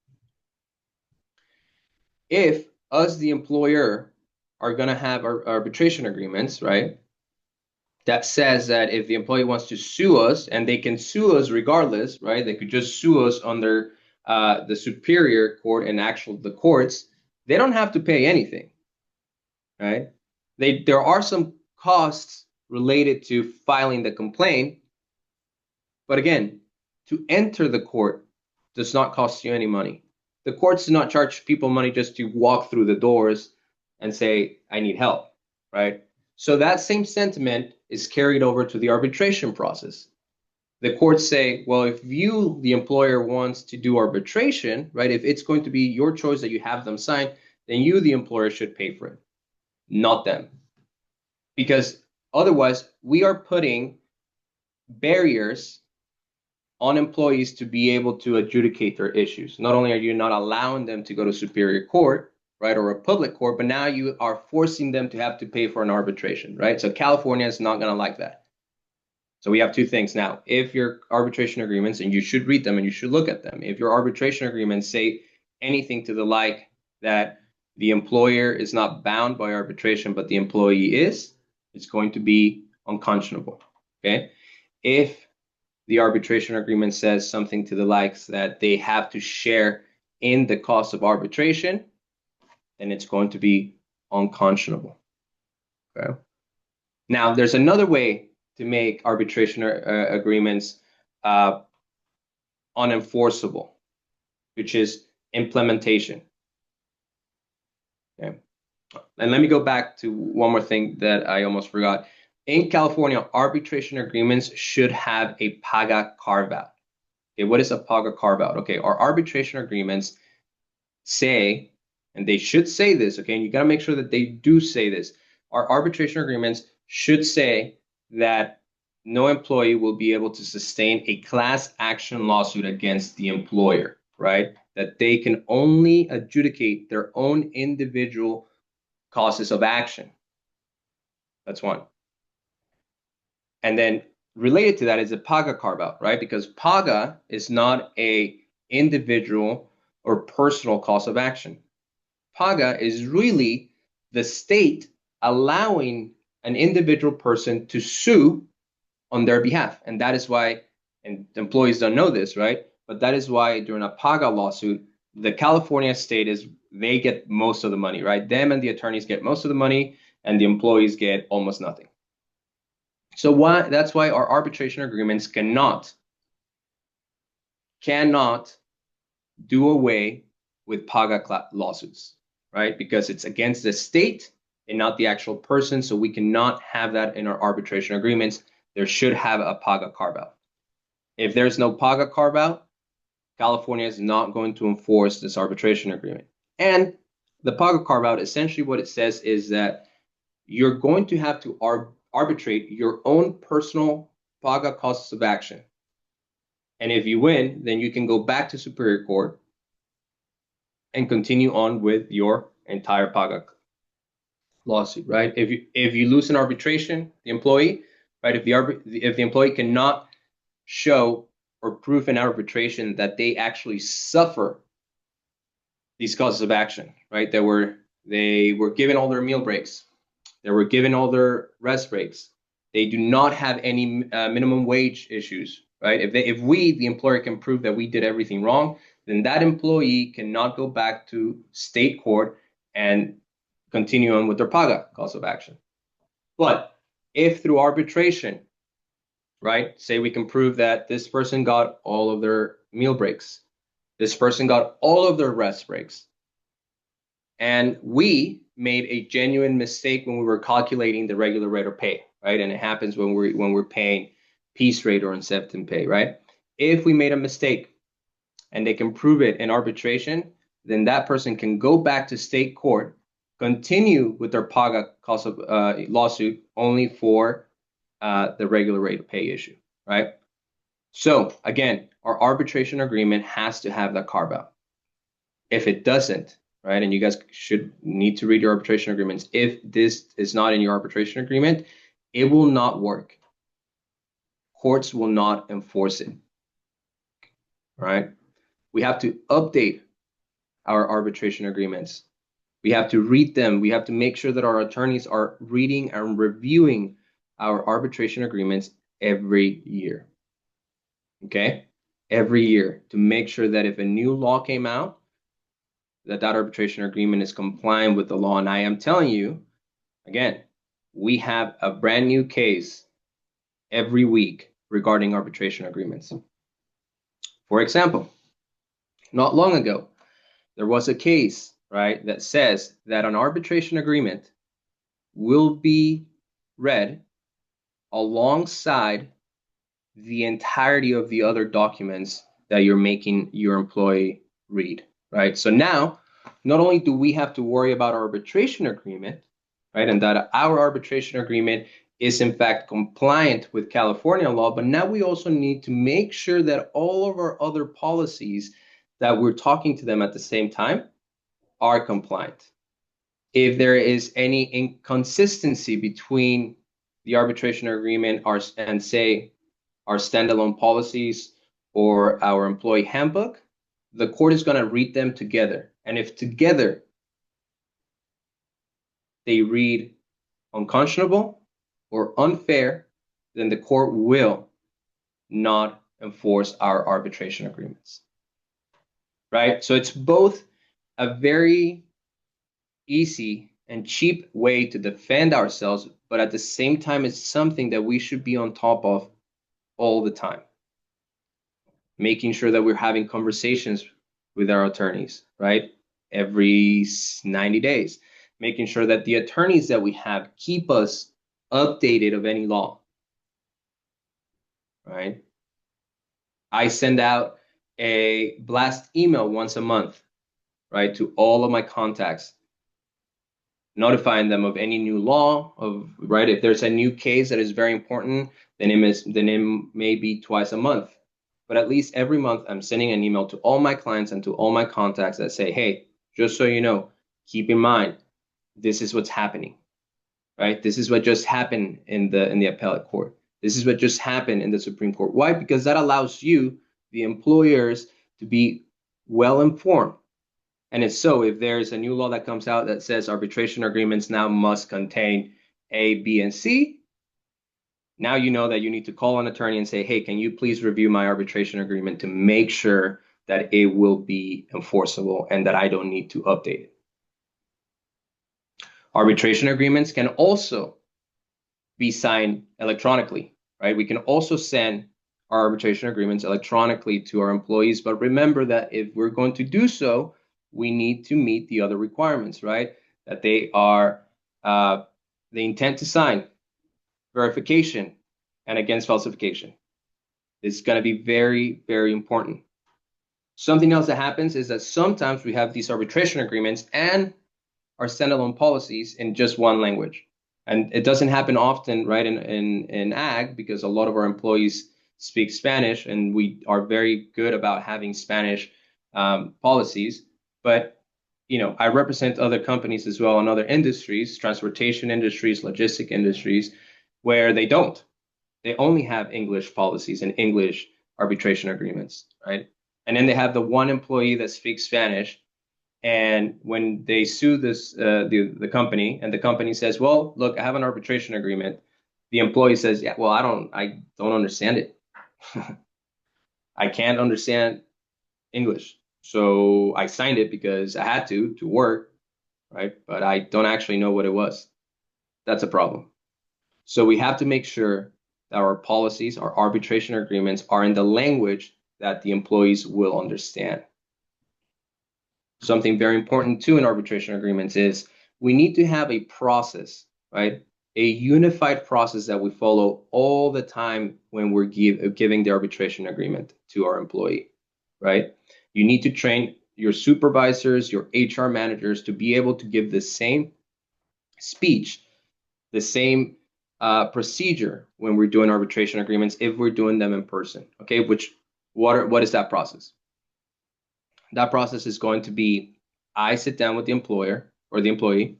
if us, the employer, are going to have our arbitration agreements, right? That says that if the employee wants to sue us, and they can sue us regardless, right? They could just sue us under the superior court and the courts. They don't have to pay anything, right? There are some costs related to filing the complaint, but again, to enter the court does not cost you any money. The courts do not charge people money just to walk through the doors and say, I need help, right? So that same sentiment is carried over to the arbitration process. The courts say, well, if you, the employer, wants to do arbitration, right, if it's going to be your choice that you have them sign, then you, the employer, should pay for it, not them. Because otherwise, we are putting barriers on employees to be able to adjudicate their issues. Not only are you not allowing them to go to superior court, right, or a public court, but now you are forcing them to have to pay for an arbitration, right? So California is not going to like that. So we have two things now. If your arbitration agreements, and you should read them and you should look at them, if your arbitration agreements say anything to the like that the employer is not bound by arbitration, but the employee is, it's going to be unconscionable, okay? If the arbitration agreement says something to the likes that they have to share in the cost of arbitration, then it's going to be unconscionable, okay? Now, there's another way to make arbitration agreements unenforceable, which is implementation. Okay. And let me go back to one more thing that I almost forgot. In California, arbitration agreements should have a paga carve-out. Okay, what is a paga carve-out? Okay, our arbitration agreements say, and they should say this, okay, and you got to make sure that they do say this. Our arbitration agreements should say that no employee will be able to sustain a class action lawsuit against the employer, right? That they can only adjudicate their own individual causes of action. That's one. And then related to that is a PAGA carve-out, right? Because PAGA is not a individual or personal cause of action. PAGA is really the state allowing an individual person to sue on their behalf. And that is why, and employees don't know this, right? But that is why during a PAGA lawsuit, the California state they get most of the money, right? Them and the attorneys get most of the money, and the employees get almost nothing. So that's why our arbitration agreements cannot do away with PAGA lawsuits, right? Because it's against the state and not the actual person. So we cannot have that in our arbitration agreements. There should have a PAGA carve-out. If there's no PAGA carve-out, California is not going to enforce this arbitration agreement. And the PAGA carve-out, essentially what it says is that you're going to have to arbitrate your own personal PAGA causes of action. And if you win, then you can go back to Superior Court and continue on with your entire PAGA lawsuit, right? If you lose an arbitration, the employee, right? If the employee cannot show or prove in arbitration that they actually suffer these causes of action, right? They were given all their meal breaks, they were given all their rest breaks, they do not have any minimum wage issues, right? If we, the employer, can prove that we did everything wrong, then that employee cannot go back to state court and continue on with their PAGA cause of action. But if through arbitration, right, say we can prove that this person got all of their meal breaks, this person got all of their rest breaks, and we made a genuine mistake when we were calculating the regular rate of pay, right? And it happens when we're paying piece rate or incentive pay, right? If we made a mistake and they can prove it in arbitration, then that person can go back to state court, continue with their PAGA cause of lawsuit only for the regular rate of pay issue, right? So again, our arbitration agreement has to have that carve out. If it doesn't, right, and you guys should need to read your arbitration agreements. If this is not in your arbitration agreement, it will not work. Courts will not enforce it, right? We have to update our arbitration agreements. We have to read them. We have to make sure that our attorneys are reading and reviewing our arbitration agreements every year. Okay? Every year, to make sure that if a new law came out, that arbitration agreement is compliant with the law. And I am telling you, again, we have a brand new case every week regarding arbitration agreements. For example, not long ago, there was a case, right, that says that an arbitration agreement will be read alongside the entirety of the other documents that you're making your employee read, right? So now, not only do we have to worry about our arbitration agreement, right, and that our arbitration agreement is in fact compliant with California law, but now we also need to make sure that all of our other policies that we're talking to them at the same time are compliant. If there is any inconsistency between the arbitration agreement and say our standalone policies or our employee handbook, the court is going to read them together. And if together they read unconscionable or unfair, then the court will not enforce our arbitration agreements. Right? So it's both a very easy and cheap way to defend ourselves, but at the same time, it's something that we should be on top of all the time. Making sure that we're having conversations with our attorneys, right? Every 90 days, making sure that the attorneys that we have keep us updated of any law, right? I send out a blast email once a month, right, to all of my contacts, notifying them of any new law, of right, if there's a new case that is very important, then it may be twice a month. But at least every month I'm sending an email to all my clients and to all my contacts that say, hey, just so you know, keep in mind, this is what's happening, right? This is what just happened in the appellate court. This is what just happened in the Supreme Court. Why? Because that allows you, the employers, to be well informed. And if so, if there's a new law that comes out that says arbitration agreements now must contain A, B, and C, now you know that you need to call an attorney and say, hey, can you please review my arbitration agreement to make sure that it will be enforceable and that I don't need to update it. Arbitration agreements can also be signed electronically, right? We can also send our arbitration agreements electronically to our employees. But remember that if we're going to do so, we need to meet the other requirements, right? That they are the intent to sign, verification, and against falsification. This is going to be very, very important. Something else that happens is that sometimes we have these arbitration agreements and our standalone policies in just one language. And it doesn't happen often, right, in ag, because a lot of our employees speak Spanish, and we are very good about having Spanish policies. But, you know, I represent other companies as well in other industries, transportation industries, logistic industries, where they don't. They only have English policies and English arbitration agreements, right? And then they have the one employee that speaks Spanish. And when they sue the company, and the company says, well, look, I have an arbitration agreement, the employee says, yeah, well, I don't understand it. I can't understand English. So I signed it because I had to work, right? But I don't actually know what it was. That's a problem. So we have to make sure that our policies, our arbitration agreements are in the language that the employees will understand. Something very important too in arbitration agreements is we need to have a process, right? A unified process that we follow all the time when we're giving the arbitration agreement to our employee, right? You need to train your supervisors, your HR managers to be able to give the same speech, the same procedure when we're doing arbitration agreements if we're doing them in person, okay? What is that process? That process is going to be, I sit down with the employer or the employee,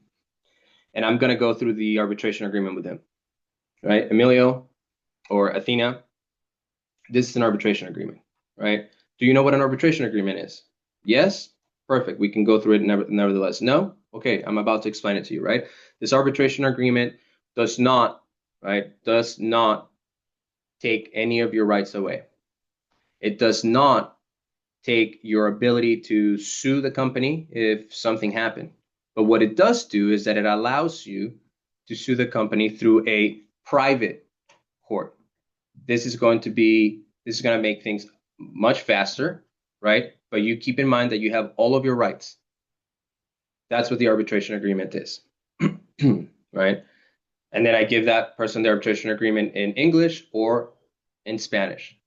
and I'm going to go through the arbitration agreement with them, right? Emilio or Athena, this is an arbitration agreement, right? Do you know what an arbitration agreement is? Yes? Perfect. We can go through it nevertheless. No? Okay, I'm about to explain it to you, right? This arbitration agreement does not take any of your rights away. It does not take your ability to sue the company if something happened. But what it does do is that it allows you to sue the company through a private court. This is going to make things much faster, right? But you keep in mind that you have all of your rights. That's what the arbitration agreement is, right? And then I give that person the arbitration agreement in English or in Spanish.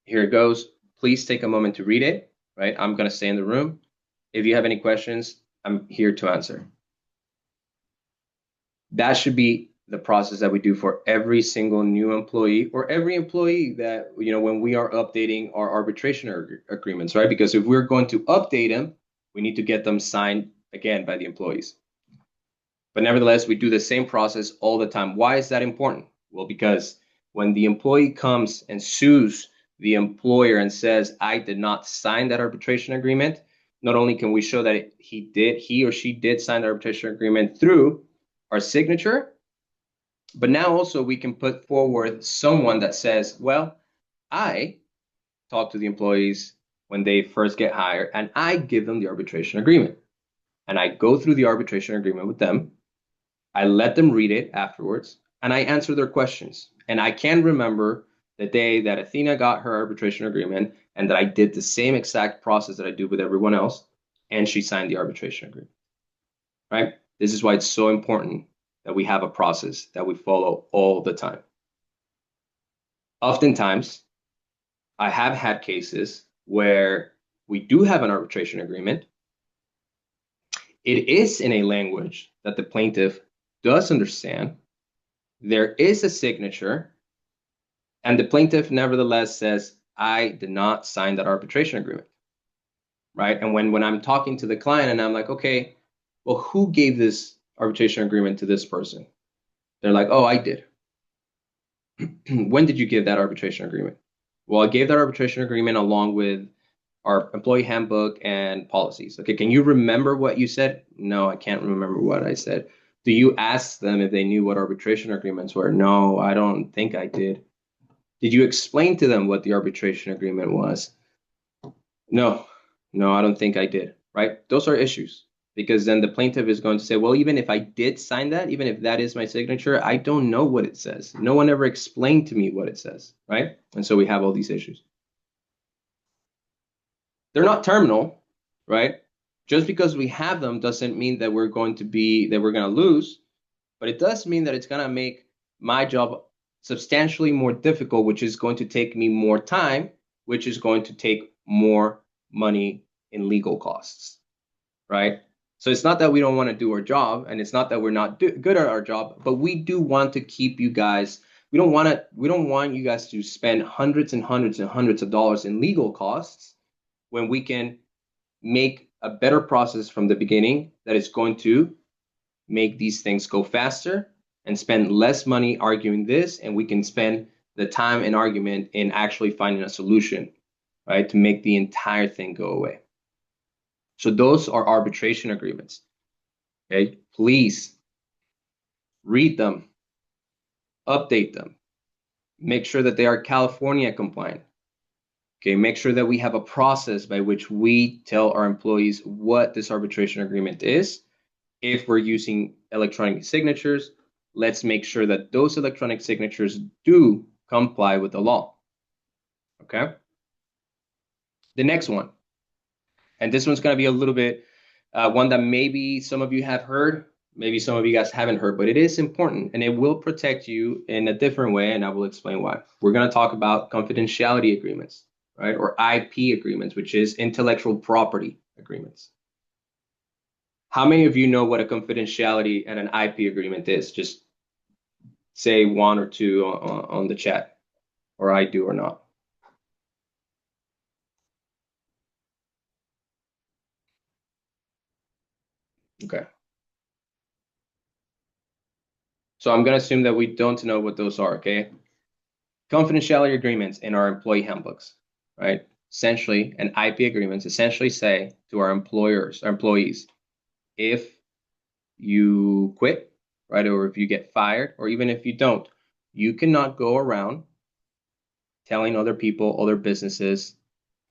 Here it goes. Please take a moment to read it, right? I'm going to stay in the room. If you have any questions, I'm here to answer. That should be the process that we do for every single new employee or every employee that, when we are updating our arbitration agreements, right? Because if we're going to update them, we need to get them signed again by the employees. But nevertheless, we do the same process all the time. Why is that important? Well, because when the employee comes and sues the employer and says, I did not sign that arbitration agreement, not only can we show that he or she did sign the arbitration agreement through our signature, but now also we can put forward someone that says, well, I talk to the employees when they first get hired and I give them the arbitration agreement. And I go through the arbitration agreement with them. I let them read it afterwards and I answer their questions. And I can remember the day that Athena got her arbitration agreement and that I did the same exact process that I do with everyone else. And she signed the arbitration agreement, right? This is why it's so important that we have a process that we follow all the time. Oftentimes, I have had cases where we do have an arbitration agreement. It is in a language that the plaintiff does understand. There is a signature, and the plaintiff nevertheless says, I did not sign that arbitration agreement, right? And when I'm talking to the client and I'm like, okay, well, who gave this arbitration agreement to this person? They're like, oh, I did. When did you give that arbitration agreement? Well, I gave that arbitration agreement along with our employee handbook and policies. Okay, can you remember what you said? No, I can't remember what I said. Do you ask them if they knew what arbitration agreements were? No, I don't think I did. Did you explain to them what the arbitration agreement was? No, no, I don't think I did, right? Those are issues because then the plaintiff is going to say, well, even if I did sign that, even if that is my signature, I don't know what it says. No one ever explained to me what it says, right? And so we have all these issues. They're not terminal, right? Just because we have them doesn't mean that we're going to lose, but it does mean that it's going to make my job substantially more difficult, which is going to take me more time, which is going to take more money in legal costs, right? So it's not that we don't want to do our job, and it's not that we're not good at our job, but we do want to keep you guys. We don't want you guys to spend hundreds and hundreds and hundreds of dollars in legal costs when we can make a better process from the beginning that is going to make these things go faster and spend less money arguing this, and we can spend the time and argument in actually finding a solution, right, to make the entire thing go away. So those are arbitration agreements. Okay, please read them, update them, make sure that they are California compliant. Okay, make sure that we have a process by which we tell our employees what this arbitration agreement is. If we're using electronic signatures, let's make sure that those electronic signatures do comply with the law. Okay? The next one, and this one's going to be a little bit one that maybe some of you have heard, maybe some of you guys haven't heard, but it is important and it will protect you in a different way, and I will explain why. We're going to talk about confidentiality agreements, right? Or IP agreements, which is intellectual property agreements. How many of you know what a confidentiality and an IP agreement is? Just say one or two on the chat, or I do or not. Okay. So I'm going to assume that we don't know what those are, okay? Confidentiality agreements in our employee handbooks, right? Essentially, and IP agreements essentially say to our employees, if you quit, right, or if you get fired, or even if you don't, you cannot go around telling other people, other businesses,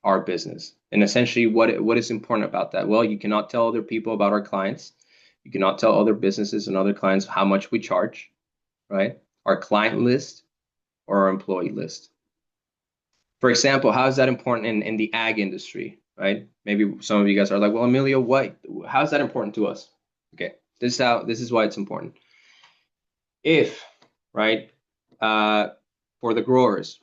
our business. And essentially, what is important about that? Well, you cannot tell other people about our clients. You cannot tell other businesses and other clients how much we charge, right? Our client list or our employee list. For example, how is that important in the ag industry, right? Maybe some of you guys are like, well, Emilio, how is that important to us? Okay, this is why it's important. If, right, for the growers,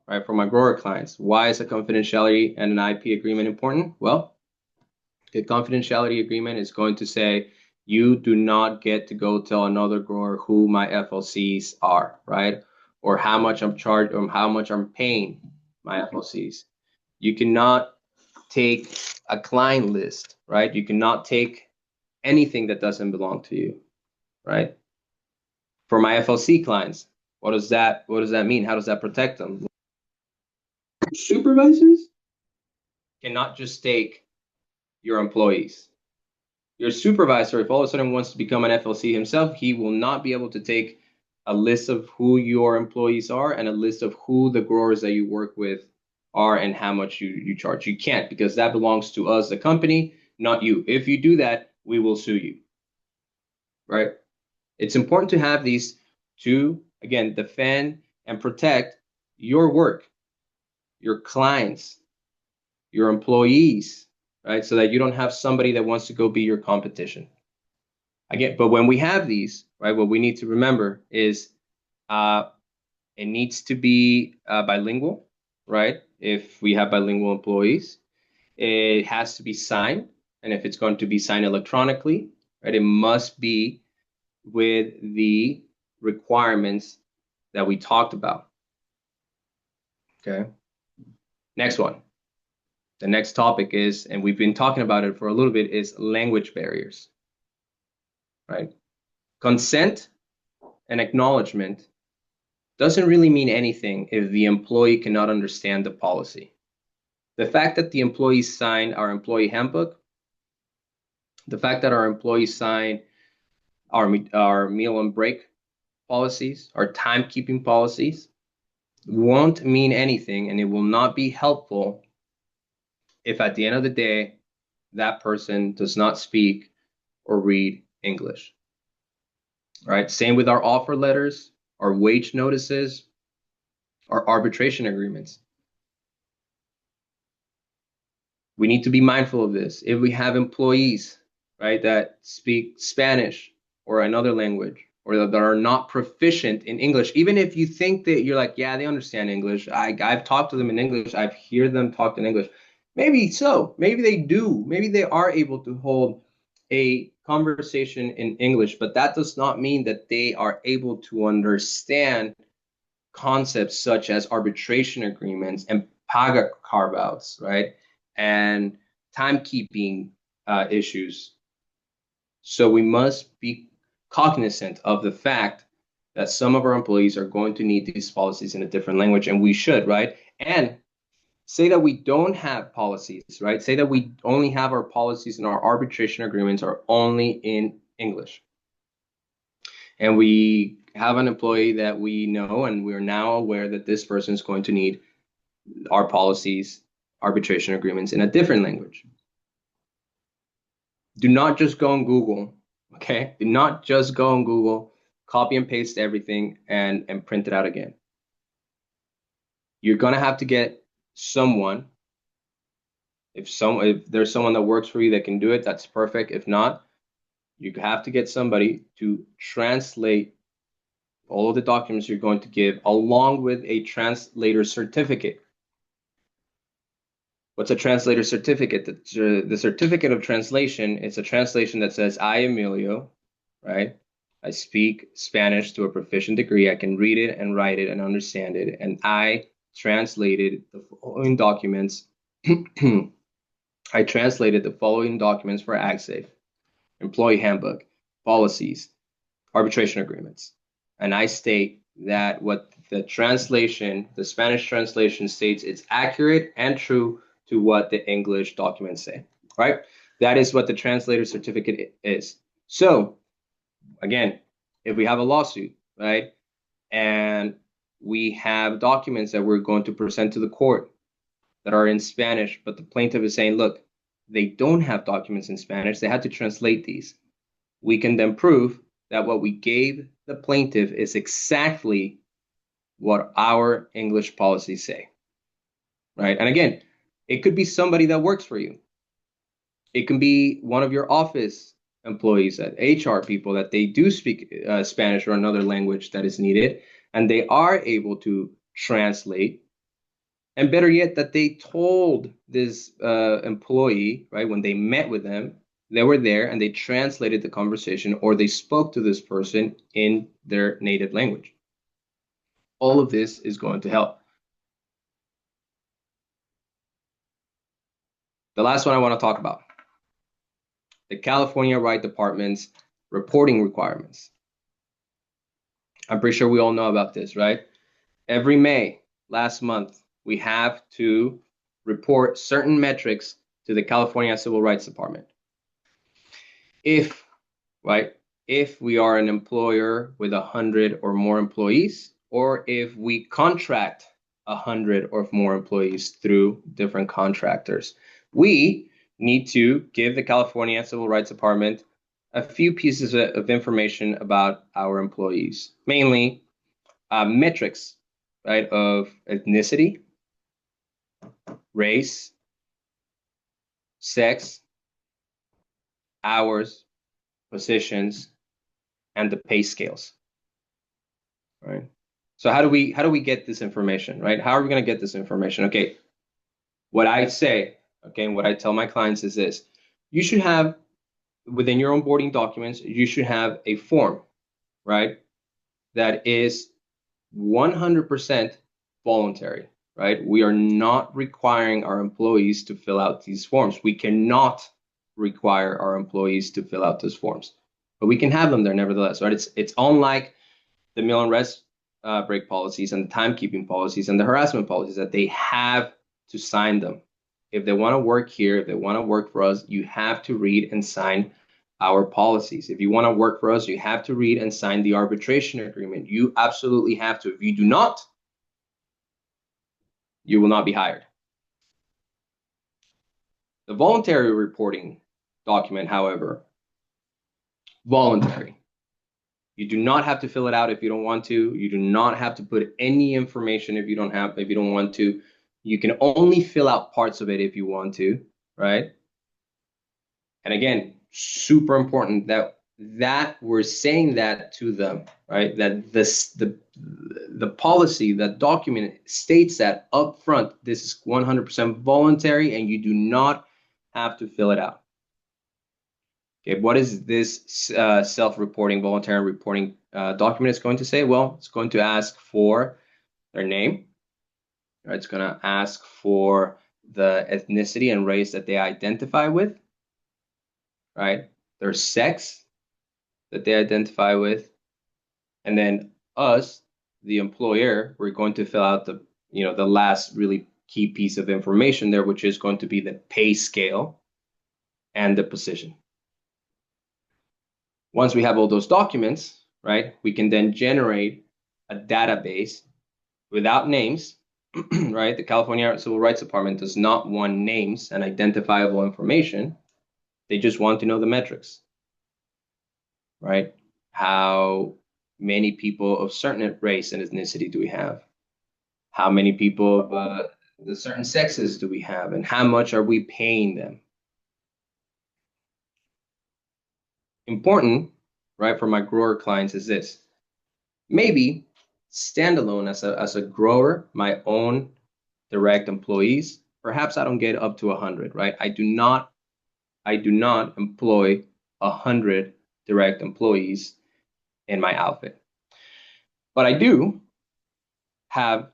right, for my grower clients, why is a confidentiality and an IP agreement important? Well, the confidentiality agreement is going to say you do not get to go tell another grower who my FLCs are, right? Or how much I'm charged or how much I'm paying my FLCs. You cannot take a client list, right? You cannot take anything that doesn't belong to you, right? For my FLC clients, what does that mean? How does that protect them? Supervisors cannot just take your employees. Your supervisor, if all of a sudden wants to become an FLC himself, he will not be able to take a list of who your employees are and a list of who the growers that you work with are and how much you charge. You can't, because that belongs to us, the company, not you. If you do that, we will sue you, right? It's important to have these to, again, defend and protect your work, your clients, your employees, right? So that you don't have somebody that wants to go be your competition. Again, but when we have these, right, what we need to remember is uh, it needs to be bilingual, right? If we have bilingual employees, it has to be signed. And if it's going to be signed electronically, right, it must be with the requirements that we talked about. Okay. Next one. The next topic is, and we've been talking about it for a little bit, is language barriers, right? Consent and acknowledgement doesn't really mean anything if the employee cannot understand the policy. The fact that the employees sign our employee handbook, the fact that our employees sign our meal and break policies, our timekeeping policies, won't mean anything, and it will not be helpful if at the end of the day that person does not speak or read English. Right? Same with our offer letters, our wage notices, our arbitration agreements. We need to be mindful of this. If we have employees, right, that speak Spanish or another language, or that are not proficient in English, even if you think that you're like, yeah, they understand English. I've talked to them in English. I've heard them talk in English. Maybe so. Maybe they do. Maybe they are able to hold a conversation in English, but that does not mean that they are able to understand concepts such as arbitration agreements and paga carve-outs, right? And timekeeping issues. So we must be cognizant of the fact that some of our employees are going to need these policies in a different language, and we should, right? And say that we don't have policies, right? Say that we only have our policies and our arbitration agreements are only in English. And we have an employee that we know and we're now aware that this person is going to need our policies, arbitration agreements in a different language. Do not just go on Google, okay? Do not just go on Google, copy and paste everything and print it out again. You're gonna have to get someone. If there's someone that works for you that can do it, that's perfect. If not, you have to get somebody to translate all of the documents you're going to give along with a translator certificate. What's a translator certificate? The certificate of translation is a translation that says, I, Emilio, right? I speak Spanish to a proficient degree. I can read it and write it and understand it. And I translated the following documents. I translated the following documents for AgSafe, employee handbook, policies, arbitration agreements. And I state that what the translation, the Spanish translation states, it's accurate and true to what the English documents say, right? That is what the translator certificate is. So again, if we have a lawsuit, right, and we have documents that we're going to present to the court that are in Spanish, but the plaintiff is saying, look, they don't have documents in Spanish, they had to translate these. We can then prove that what we gave the plaintiff is exactly what our English policies say. right? And again, it could be somebody that works for you. It can be one of your office employees, that HR people, that they do speak Spanish or another language that is needed, and they are able to translate. And better yet, that they told this employee, right, when they met with them, they were there and they translated the conversation, or they spoke to this person in their native language. All of this is going to help. The last one I want to talk about, the California Right Department's reporting requirements. I'm pretty sure we all know about this, right? Every May, last month, we have to report certain metrics to the California Civil Rights Department. If, right, if we are an employer with 100 or more employees, or if we contract 100 or more employees through different contractors, we need to give the California Civil Rights Department a few pieces of information about our employees, mainly metrics, right, of ethnicity, race, sex, hours, positions, and the pay scales, right? So how do we get this information, right? How are we going to get this information? Okay, what I say, okay, what I tell my clients is this: you should have within your onboarding documents, you should have a form, right, that is 100% voluntary, right? We are not requiring our employees to fill out these forms. We cannot require our employees to fill out those forms, but we can have them there nevertheless, right? It's unlike the meal and rest break policies and the timekeeping policies and the harassment policies that they have to sign them. If they want to work here, if they want to work for us, you have to read and sign our policies. If you want to work for us, you have to read and sign the arbitration agreement. You absolutely have to. If you do not, you will not be hired. The voluntary reporting document, however, voluntary. You do not have to fill it out if you don't want to. You do not have to put any information if you don't want to. You can only fill out parts of it if you want to, right? And again, super important that we're saying that to them, right? That the policy, that document states that up front, this is 100% voluntary and you do not have to fill it out. Okay, what is this self-reporting, voluntary reporting document is going to say? Well, it's going to ask for their name, right? It's going to ask for the ethnicity and race that they identify with, right? Their sex that they identify with, and then us, the employer, we're going to fill out the last really key piece of information there, which is going to be the pay scale and the position. Once we have all those documents, right, we can then generate a database without names, right? The California Civil Rights Department does not want names and identifiable information. They just want to know the metrics, right? How many people of certain race and ethnicity do we have? How many people of the certain sexes do we have? And how much are we paying them? Important, right, for my grower clients is this. Maybe standalone as a grower, my own direct employees, perhaps I don't get up to 100, right? I do not employ 100 direct employees in my outfit. But I do have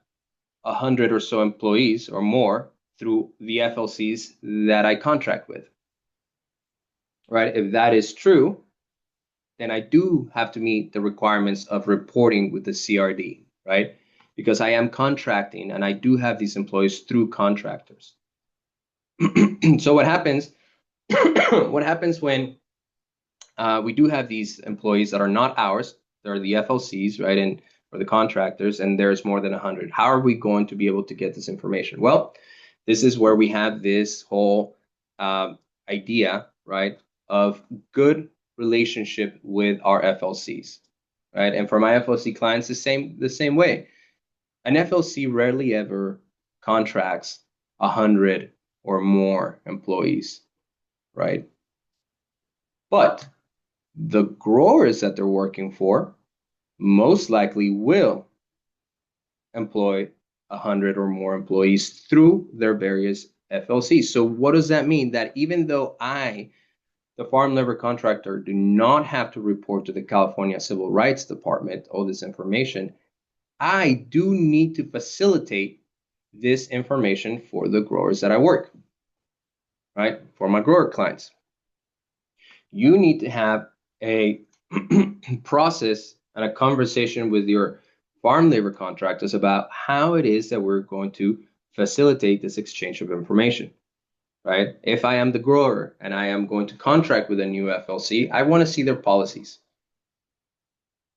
100 or so employees or more through the FLCs that I contract with, right? If that is true, then I do have to meet the requirements of reporting with the CRD, right? Because I am contracting and I do have these employees through contractors. So what happens when we do have these employees that are not ours, they're the FLCs, right? And or the contractors, and there's more than 100. How are we going to be able to get this information? Well, this is where we have this whole idea, right, of good relationship with our FLCs, right? And for my FLC clients, the same way. An FLC rarely ever contracts 100 or more employees, right? But the growers that they're working for most likely will employ 100 or more employees through their various FLCs. So what does that mean? That even though I, the farm labor contractor, do not have to report to the California Civil Rights Department all this information, I do need to facilitate this information for the growers that I work, right? For my grower clients. You need to have a process and a conversation with your farm labor contractors about how it is that we're going to facilitate this exchange of information, right? If I am the grower and I am going to contract with a new FLC, I want to see their policies.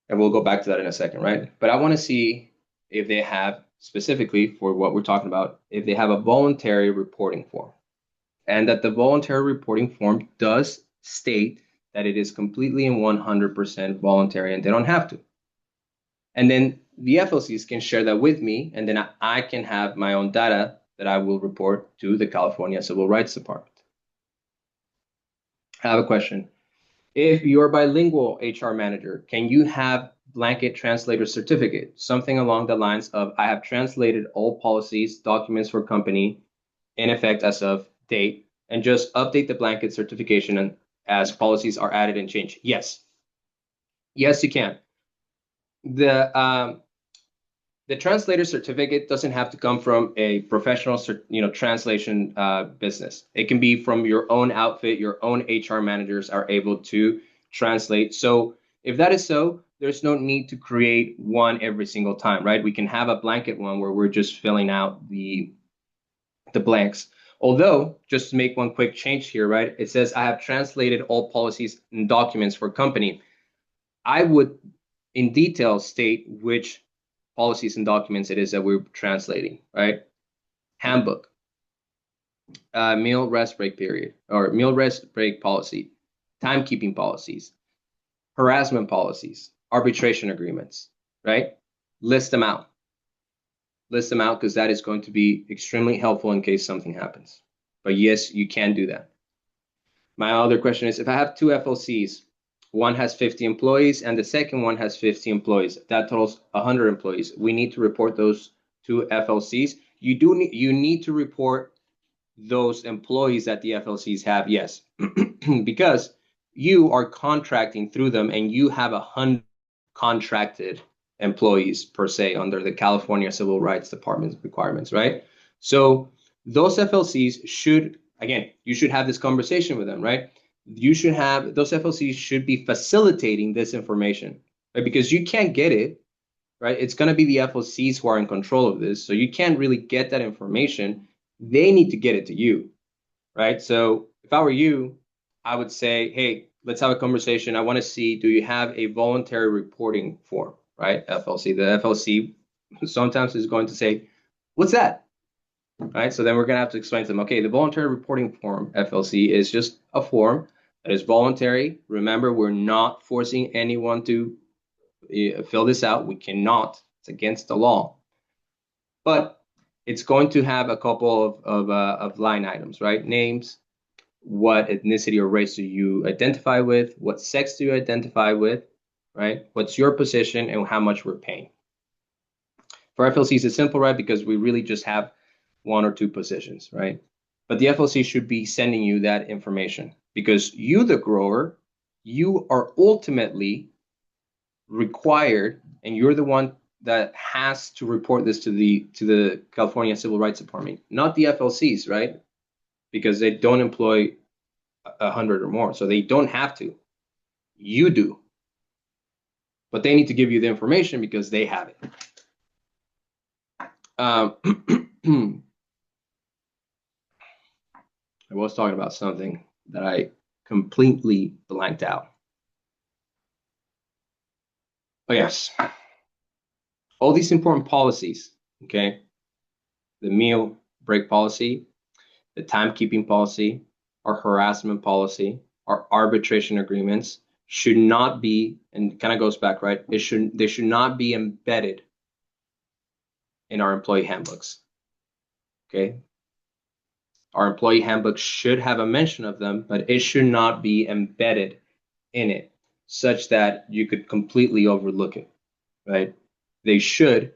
And we'll go back to that in a second, right? But I want to see if they have, specifically for what we're talking about, if they have a voluntary reporting form. And that the voluntary reporting form does state that it is completely and 100% voluntary and they don't have to. And then the FLCs can share that with me, and then I can have my own data that I will report to the California Civil Rights Department. I have a question. If you're a bilingual HR manager, can you have blanket translator certificate? Something along the lines of, I have translated all policies, documents for company in effect as of date, and just update the blanket certification and as policies are added and changed. Yes. Yes, you can. The translator certificate doesn't have to come from a professional, translation business. It can be from your own outfit. Your own HR managers are able to translate. So if that is so, there's no need to create one every single time, right? We can have a blanket one where we're just filling out the blanks. Although, just to make one quick change here, right? It says, I have translated all policies and documents for company. I would in detail state which policies and documents it is that we're translating, right? Handbook, meal rest break period, or meal rest break policy, timekeeping policies, harassment policies, arbitration agreements, right? List them out. List them out because that is going to be extremely helpful in case something happens. But yes, you can do that. My other question is, if I have two FLCs, one has 50 employees and the second one has 50 employees, that totals 100 employees. We need to report those two FLCs. You need to report those employees that the FLCs have, yes, because you are contracting through them and you have 100 contracted employees per se under the California Civil Rights Department requirements, right? So those FLCs should, again, you should have this conversation with them, right? You should have, those FLCs should be facilitating this information, right? Because you can't get it, right? It's going to be the FLCs who are in control of this. So you can't really get that information. They need to get it to you, right? So if I were you, I would say, hey, let's have a conversation. I want to see, do you have a voluntary reporting form, right? FLC. The FLC sometimes is going to say, what's that? Right? So then we're going to have to explain to them, okay, the voluntary reporting form, FLC, is just a form that is voluntary. Remember, we're not forcing anyone to fill this out. We cannot. It's against the law. But it's going to have a couple of line items, right? Names, what ethnicity or race do you identify with, what sex do you identify with, right? What's your position and how much we're paying. For FLCs, it's simple, right? Because we really just have one or two positions, right? But the FLC should be sending you that information because you, the grower, you are ultimately required, and you're the one that has to report this to the California Civil Rights Department, not the FLCs, right? Because they don't employ 100 or more, so they don't have to. You do, but they need to give you the information because they have it. I was talking about something that I completely blanked out. Oh, yes. All these important policies, okay? The meal break policy, the timekeeping policy, our harassment policy, our arbitration agreements should not be, and kind of goes back, right? They should not be embedded in our employee handbooks, okay? Our employee handbook should have a mention of them, but it should not be embedded in it such that you could completely overlook it, right? They should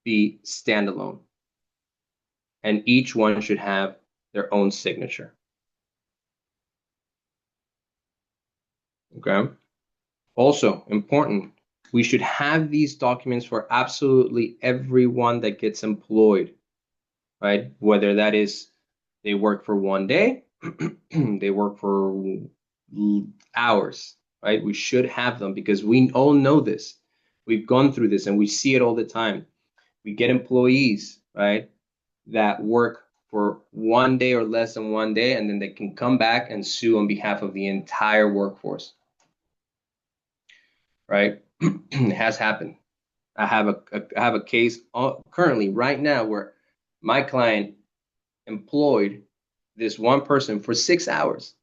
be standalone, and each one should have their own signature. Okay. Also important, we should have these documents for absolutely everyone that gets employed, right? Whether that is they work for one day, they work for hours, right? We should have them because we all know this. We've gone through this and we see it all the time. We get employees, right, that work for one day or less than one day, and then they can come back and sue on behalf of the entire workforce, right? It has happened. I have a case currently right now where my client employed this one person for 6 hours.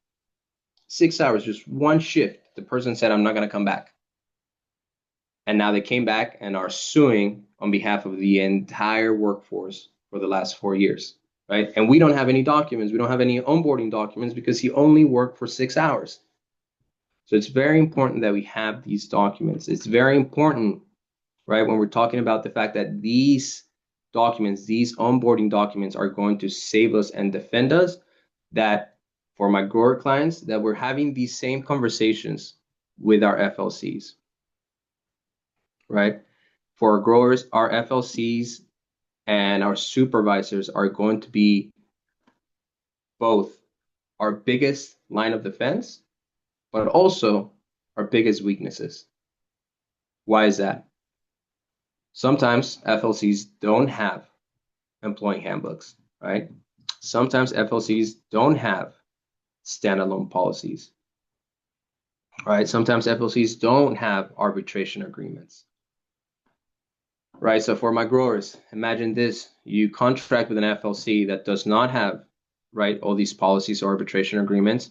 6 hours, just one shift. The person said, I'm not going to come back. And now they came back and are suing on behalf of the entire workforce for the last 4 years, right? And we don't have any documents. We don't have any onboarding documents because he only worked for 6 hours. So it's very important that we have these documents. It's very important, right, when we're talking about the fact that these documents, these onboarding documents are going to save us and defend us, that for my grower clients, that we're having these same conversations with our FLCs, right? For our growers, our FLCs and our supervisors are going to be both our biggest line of defense, but also our biggest weaknesses. Why is that? Sometimes FLCs don't have employee handbooks, right? Sometimes FLCs don't have standalone policies, right? Sometimes FLCs don't have arbitration agreements, right? So for my growers, imagine this: you contract with an FLC that does not have, right, all these policies or arbitration agreements,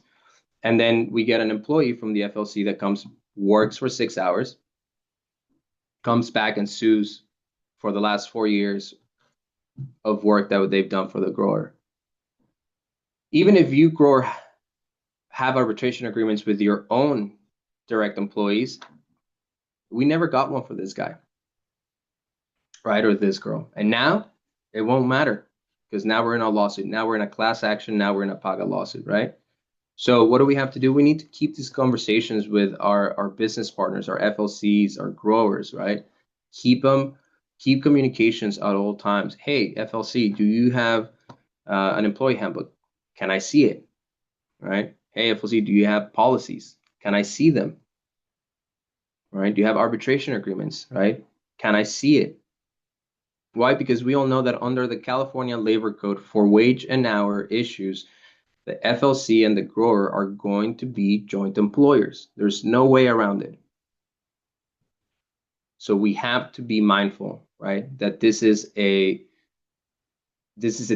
and then we get an employee from the FLC that comes, works for 6 hours, comes back and sues for the last 4 years of work that they've done for the grower. Even if you, grower, have arbitration agreements with your own direct employees, we never got one for this guy, right, or this girl. And now it won't matter because now we're in a lawsuit. Now we're in a class action. Now we're in a PAGA lawsuit, right? So what do we have to do? We need to keep these conversations with our business partners, our FLCs, our growers, right? Keep communications at all times. Hey, FLC, do you have an employee handbook? Can I see it? Right? Hey, FLC, do you have policies? Can I see them? Right? Do you have arbitration agreements? Right? Can I see it? Why? Because we all know that under the California Labor Code for wage and hour issues, the FLC and the grower are going to be joint employers. There's no way around it. So we have to be mindful, right, that this is a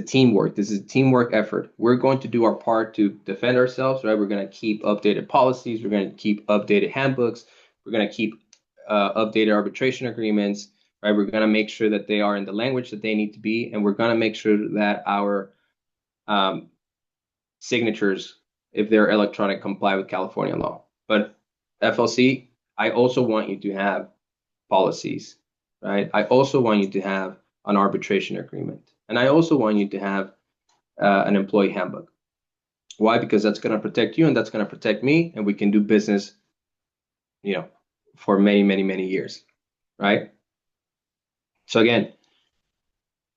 teamwork. This is a teamwork effort. We're going to do our part to defend ourselves, right? We're going to keep updated policies. We're going to keep updated handbooks. We're going to keep updated arbitration agreements, right? We're going to make sure that they are in the language that they need to be, and we're going to make sure that our signatures, if they're electronic, comply with California law. But FLC, I also want you to have policies, right? I also want you to have an arbitration agreement. And I also want you to have an employee handbook. Why? Because that's going to protect you and that's going to protect me, and we can do business, for many, many, many years, right? So again,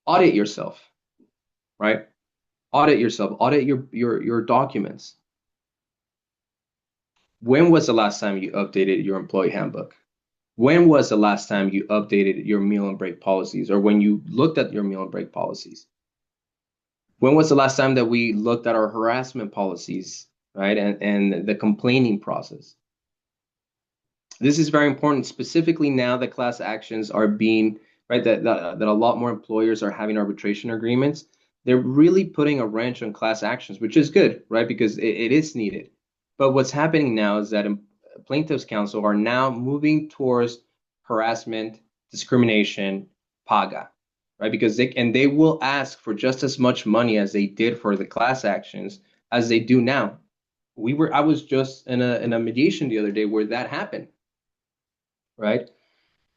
audit yourself, right? Audit yourself, audit your documents. When was the last time you updated your employee handbook? When was the last time you updated your meal and break policies, or when you looked at your meal and break policies? When was the last time that we looked at our harassment policies, right? And the complaining process? This is very important, specifically now that class actions are being, right, that a lot more employers are having arbitration agreements. They're really putting a wrench on class actions, which is good, right? Because it is needed. But what's happening now is that plaintiffs' counsel are now moving towards harassment, discrimination, PAGA, right? Because they will ask for just as much money as they did for the class actions as they do now. I was just in a mediation the other day where that happened, right?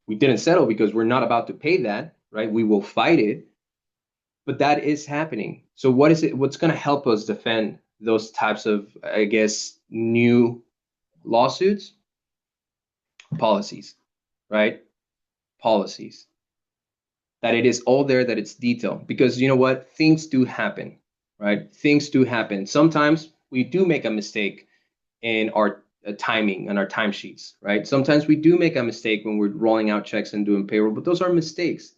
We didn't settle because we're not about to pay that, right? We will fight it, but that is happening. So what is it? What's going to help us defend those types of, I guess, new lawsuits? Policies, right? Policies. That it is all there, that it's detailed. Because you know what? Things do happen, right? Things do happen. Sometimes we do make a mistake in our timing and our timesheets, right? Sometimes we do make a mistake when we're rolling out checks and doing payroll, but those are mistakes.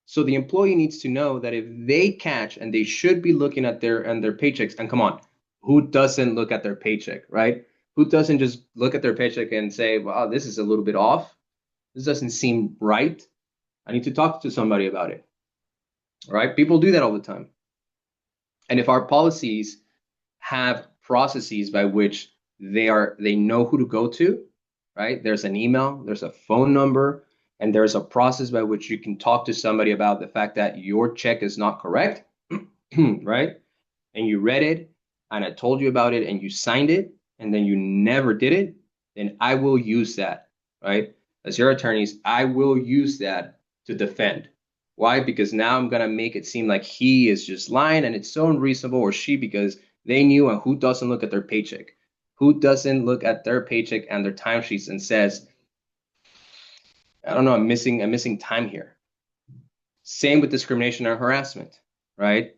So the employee needs to know that if they catch, and they should be looking at their paychecks, and come on, who doesn't look at their paycheck, right? Who doesn't just look at their paycheck and say, wow, this is a little bit off. This doesn't seem right. I need to talk to somebody about it. Right? People do that all the time. And if our policies have processes by which they know who to go to, right? There's an email, there's a phone number, and there's a process by which you can talk to somebody about the fact that your check is not correct, right? And you read it, and I told you about it, and you signed it, and then you never did it, then I will use that, right? As your attorneys, I will use that to defend. Why? Because now I'm gonna make it seem like he is just lying and it's so unreasonable, or she, because they knew. And who doesn't look at their paycheck? Who doesn't look at their paycheck and their timesheets and says, I don't know, I'm missing time here. Same with discrimination or harassment, right?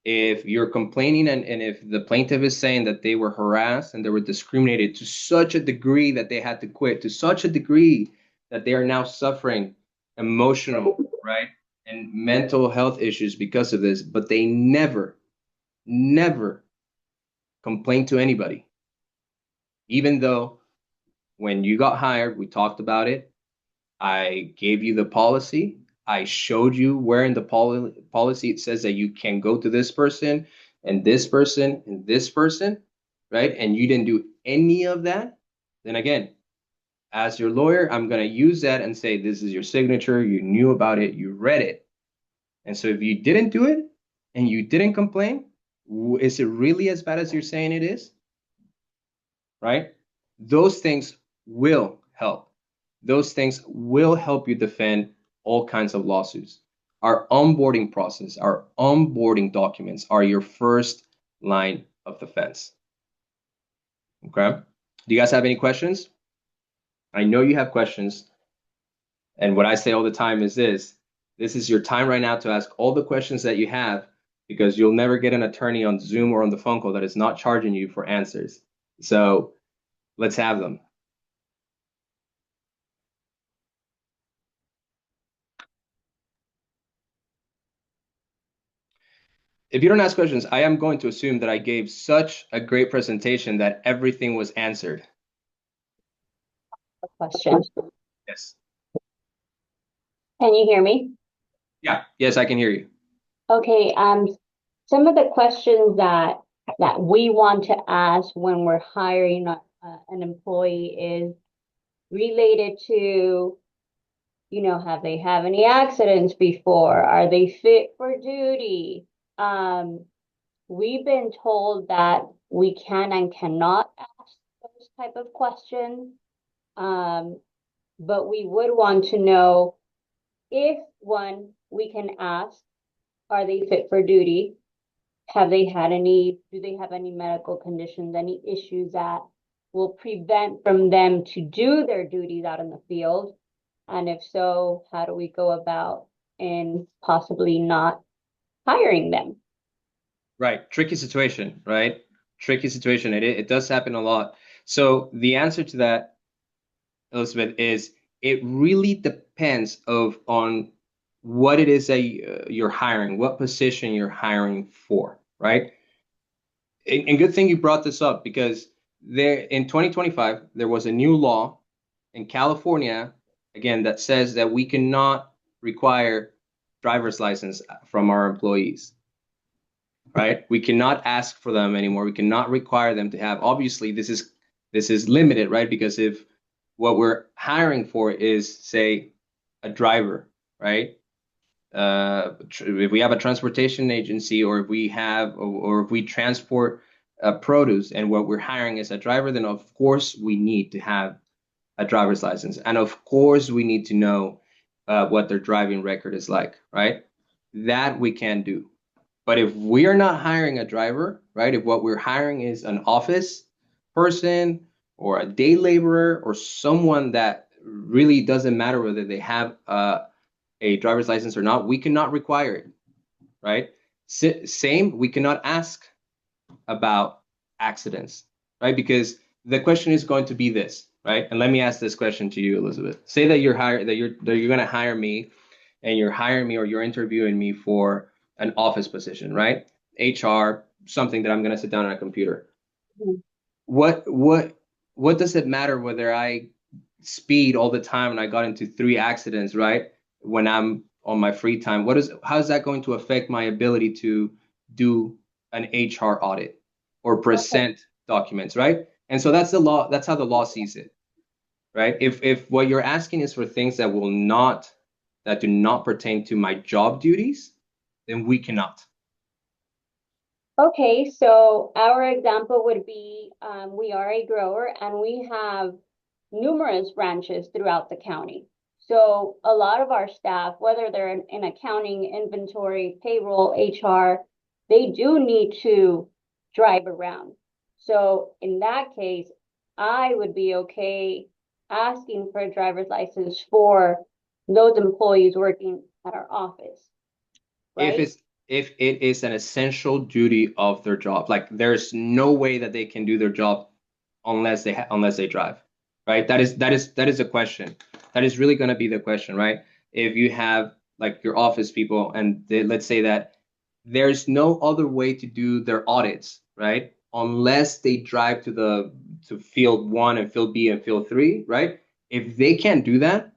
If you're complaining, and if the plaintiff is saying that they were harassed and they were discriminated to such a degree that they had to quit, to such a degree that they are now suffering emotional, right, and mental health issues because of this, but they never complained to anybody, even though when you got hired, we talked about it. I gave you the policy. I showed you where in the policy it says that you can go to this person and this person and this person, right? And you didn't do any of that. Then again, as your lawyer, I'm going to use that and say, this is your signature. You knew about it. You read it. And so if you didn't do it and you didn't complain, is it really as bad as you're saying it is? Right? Those things will help. Those things will help you defend all kinds of lawsuits. Our onboarding process, our onboarding documents are your first line of defense. Okay? Do you guys have any questions? I know you have questions. And what I say all the time is this is your time right now to ask all the questions that you have, because you'll never get an attorney on Zoom or on the phone call that is not charging you for answers. So let's have them. If you don't ask questions, I am going to assume that I gave such a great presentation that everything was answered. Question. Yes. Can you hear me? Yeah. Yes, I can hear you. Okay, some of the questions that we want to ask when we're hiring an employee is related to, have they have any accidents before? Are they fit for duty? We've been told that we can and cannot ask those type of questions. But we would want to know if one, we can ask, are they fit for duty? Do they have any medical conditions, any issues that will prevent from them to do their duties out in the field? And if so, how do we go about in possibly not hiring them? Right. Tricky situation, right? Tricky situation. It does happen a lot. So the answer to that, Elizabeth, is it really depends on what it is that you're hiring, what position you're hiring for, right? And good thing you brought this up, because there in 2025 there was a new law in California, again, that says that we cannot require driver's license from our employees, right? We cannot ask for them anymore. We cannot require them to have. Obviously, this is limited, right? Because if what we're hiring for is, say, a driver, right? if we have a transportation agency, or if we have, or if we transport produce, and what we're hiring is a driver, then of course we need to have a driver's license, and of course we need to know what their driving record is like, right? That we can do. But if we are not hiring a driver, right? If what we're hiring is an office person or a day laborer or someone that really doesn't matter whether they have a driver's license or not, we cannot require it, right? Same, we cannot ask about accidents, right? Because the question is going to be this, right? And let me ask this question to you, Elizabeth. Say that you're going to hire me, and you're hiring me, or you're interviewing me for an office position, right? HR, something that I'm going to sit down on a computer. Mhm. What does it matter whether I speed all the time and I got into 3 accidents, right? When I'm on my free time, how is that going to affect my ability to do an HR audit or Okay. present documents, right? And so that's the law, that's how the law sees it, right? If what you're asking is for things that do not pertain to my job duties, then we cannot. Okay, so our example would be we are a grower and we have numerous branches throughout the county. So a lot of our staff, whether they're in accounting, inventory, payroll, HR, they do need to drive around. So in that case, I would be okay asking for a driver's license for those employees working at our office, if right? it's if it is an essential duty of their job, like there's no way that they can do their job unless they drive, right? That is a question. That is really going to be the question, right? If you have like your office people, and let's say that there's no other way to do their audits, right? Unless they drive to field 1 and field B and field 3, right? If they can't do that,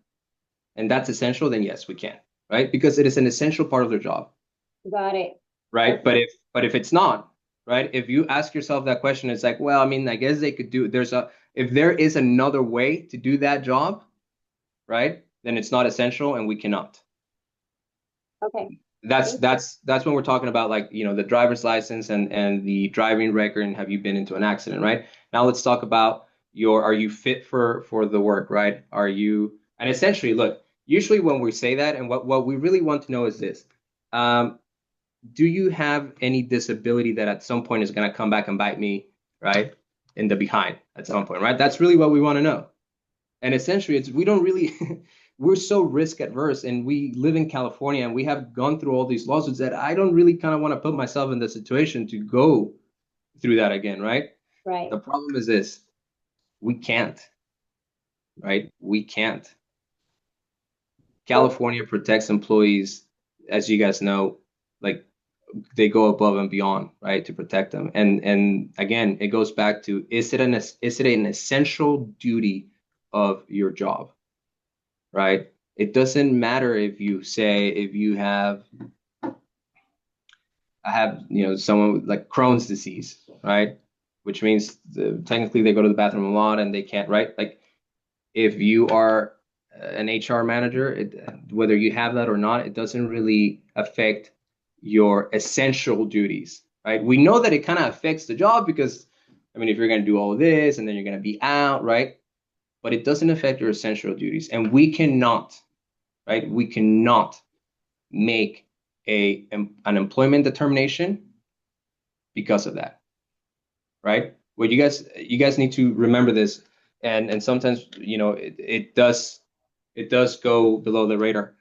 and that's essential, then yes, we can, right? Because it is an essential part of their job, Got it. right? Okay. But if it's not, right? If you ask yourself that question, it's like, well, I mean, I guess they could do. If there is another way to do that job, right? Then it's not essential, and we cannot. Okay. That's Thank you. that's when we're talking about, like, the driver's license and the driving record, and have you been into an accident, right? Now let's talk about are you fit for the work, right? Are you, and essentially, look, usually when we say that, and what we really want to know is this. Um, do you have any disability that at some point is going to come back and bite me, right? In the behind at some point, right? That's really what we want to know. And essentially, we don't really, we're so risk adverse, and we live in California, and we have gone through all these lawsuits that I don't really kind of want to put myself in the situation to go through that again, right? Right. The problem is this: we can't, right? We can't. Okay. California protects employees, as you guys know, like they go above and beyond, right, to protect them. And again, it goes back to, is it an essential duty of your job, right? It doesn't matter if you have I have someone with like Crohn's disease, right? Which means technically they go to the bathroom a lot and they can't, right? Like if you are an HR manager, whether you have that or not, it doesn't really affect your essential duties, right? We know that it kind of affects the job because, I mean, if you're going to do all this and then you're going to be out, right? But it doesn't affect your essential duties. And we cannot, right? We cannot make an employment determination because of that, right? What you guys need to remember this, and sometimes it does go below the radar.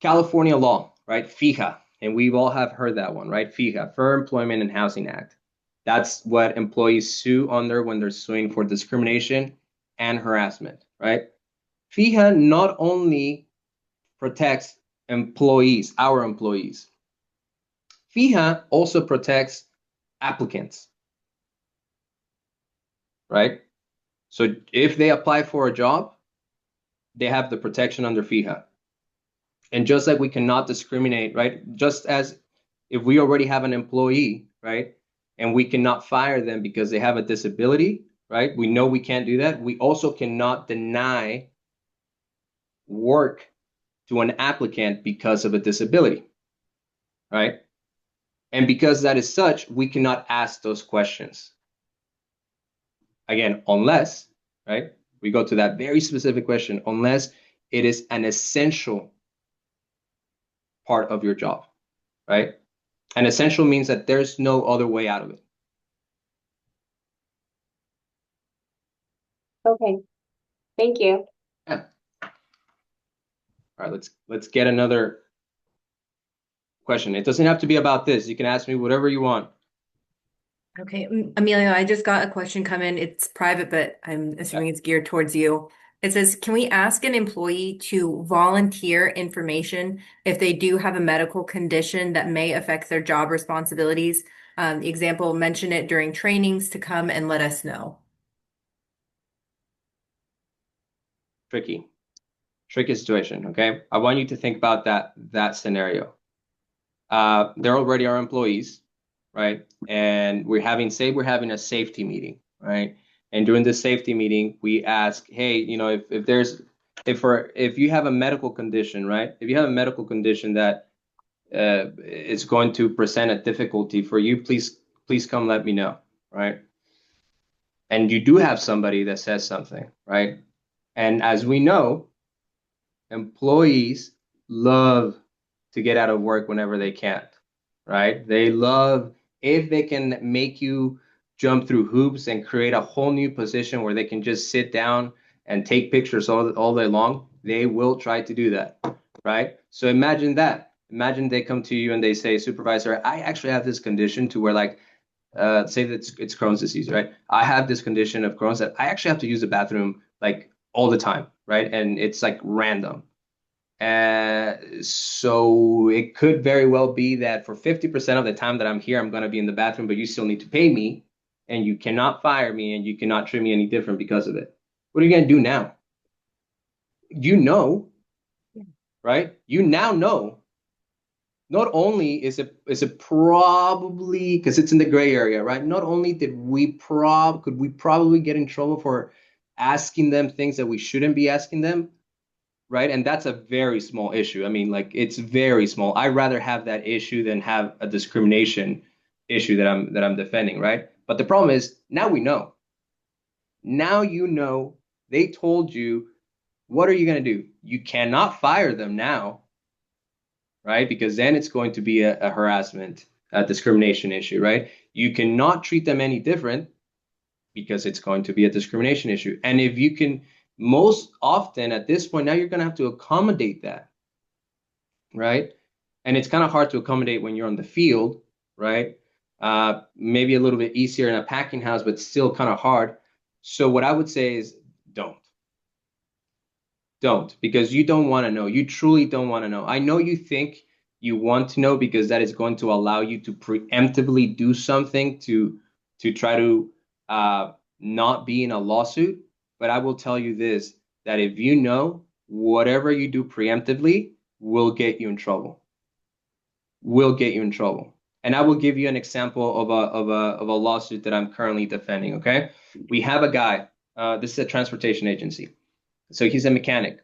California law, right? FIHA, and we've all have heard that one, right? FIHA, Fair Employment and Housing Act. That's what employees sue under when they're suing for discrimination and harassment, right? FIHA not only protects employees, our employees. FIHA also protects applicants, right? So if they apply for a job, they have the protection under FIHA. And just like we cannot discriminate, right? Just as if we already have an employee, right? And we cannot fire them because they have a disability, right? We know we can't do that. We also cannot deny work to an applicant because of a disability, right? And because that is such, we cannot ask those questions. Again, unless, right, we go to that very specific question, unless it is an essential part of your job, right? And essential means that there's no other way out of it. Okay, thank you. Yeah. All right, let's get another question. It doesn't have to be about this. You can ask me whatever you want. Okay, Emilio, I just got a question come in. It's private, but I'm assuming it's geared towards you. It says, can we ask an employee to volunteer information if they do have a medical condition that may affect their job responsibilities? Example, mention it during trainings to come and let us know. Tricky situation, okay? I want you to think about that scenario. They're already our employees, right? And we're having a safety meeting, right? And during the safety meeting, we ask, hey, if you have a medical condition, right? If you have a medical condition that is going to present a difficulty for you, please come let me know, right? And you do have somebody that says something, right? And as we know, employees love to get out of work whenever they can, right? They love if they can make you jump through hoops and create a whole new position where they can just sit down and take pictures all day long, they will try to do that, right? So imagine that. Imagine they come to you and they say, supervisor, I actually have this condition to where like, say that it's Crohn's disease, right? I have this condition of Crohn's that I actually have to use the bathroom like all the time, right? And it's like random. So it could very well be that for 50% of the time that I'm here, I'm going to be in the bathroom, but you still need to pay me and you cannot fire me and you cannot treat me any different because of it. What are you going to do now? You know, right? You now know. Not only is it probably because it's in the gray area, right? Not only could we probably get in trouble for asking them things that we shouldn't be asking them, right? And that's a very small issue. I mean, like it's very small. I'd rather have that issue than have a discrimination issue that I'm defending, right? But the problem is now we know. Now you know they told you, what are you going to do? You cannot fire them now, right? Because then it's going to be a harassment, a discrimination issue, right? You cannot treat them any different because it's going to be a discrimination issue. And if you can, most often at this point, now you're going to have to accommodate that, right? And it's kind of hard to accommodate when you're on the field, right? Maybe a little bit easier in a packing house, but still kind of hard. So what I would say is don't. Don't, because you don't want to know. You truly don't want to know. I know you think you want to know because that is going to allow you to preemptively do something to try to not be in a lawsuit. But I will tell you this, that if you know, whatever you do preemptively will get you in trouble. Will get you in trouble. And I will give you an example of a lawsuit that I'm currently defending. Okay, we have a guy. This is a transportation agency. So he's a mechanic.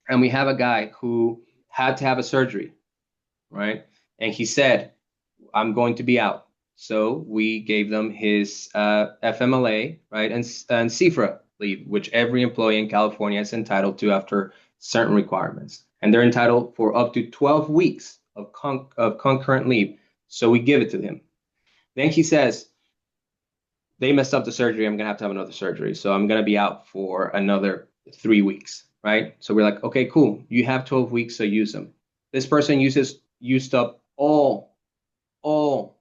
And we have a guy who had to have a surgery, right? And he said, I'm going to be out. So we gave them his FMLA, right? And CFRA leave, which every employee in California is entitled to after certain requirements. And they're entitled for up to 12 weeks of concurrent leave. So we give it to him. Then he says, they messed up the surgery. I'm going to have another surgery. So I'm going to be out for another 3 weeks, right? So we're like, okay, cool. You have 12 weeks, so use them. This person used up all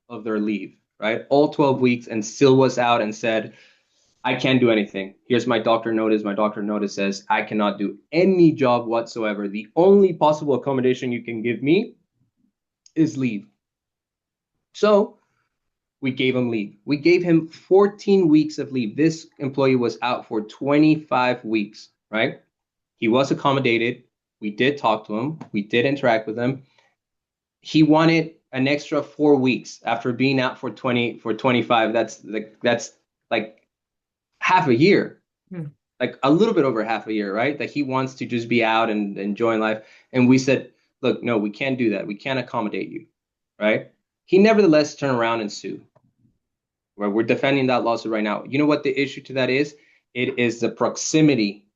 of their leave, right? All 12 weeks and still was out and said, I can't do anything. Here's my doctor notice. My doctor notice says I cannot do any job whatsoever. The only possible accommodation you can give me is leave. So we gave him leave. We gave him 14 weeks of leave. This employee was out for 25 weeks, right? He was accommodated. We did talk to him. We did interact with him. He wanted an extra 4 weeks after being out for 25. That's like half a year. like a little bit over half a year, right? That he wants to just be out and enjoying life. And we said, look, no, we can't do that. We can't accommodate you, right? He nevertheless turned around and sued. Right? We're defending that lawsuit right now. You know what the issue to that is? It is the proximity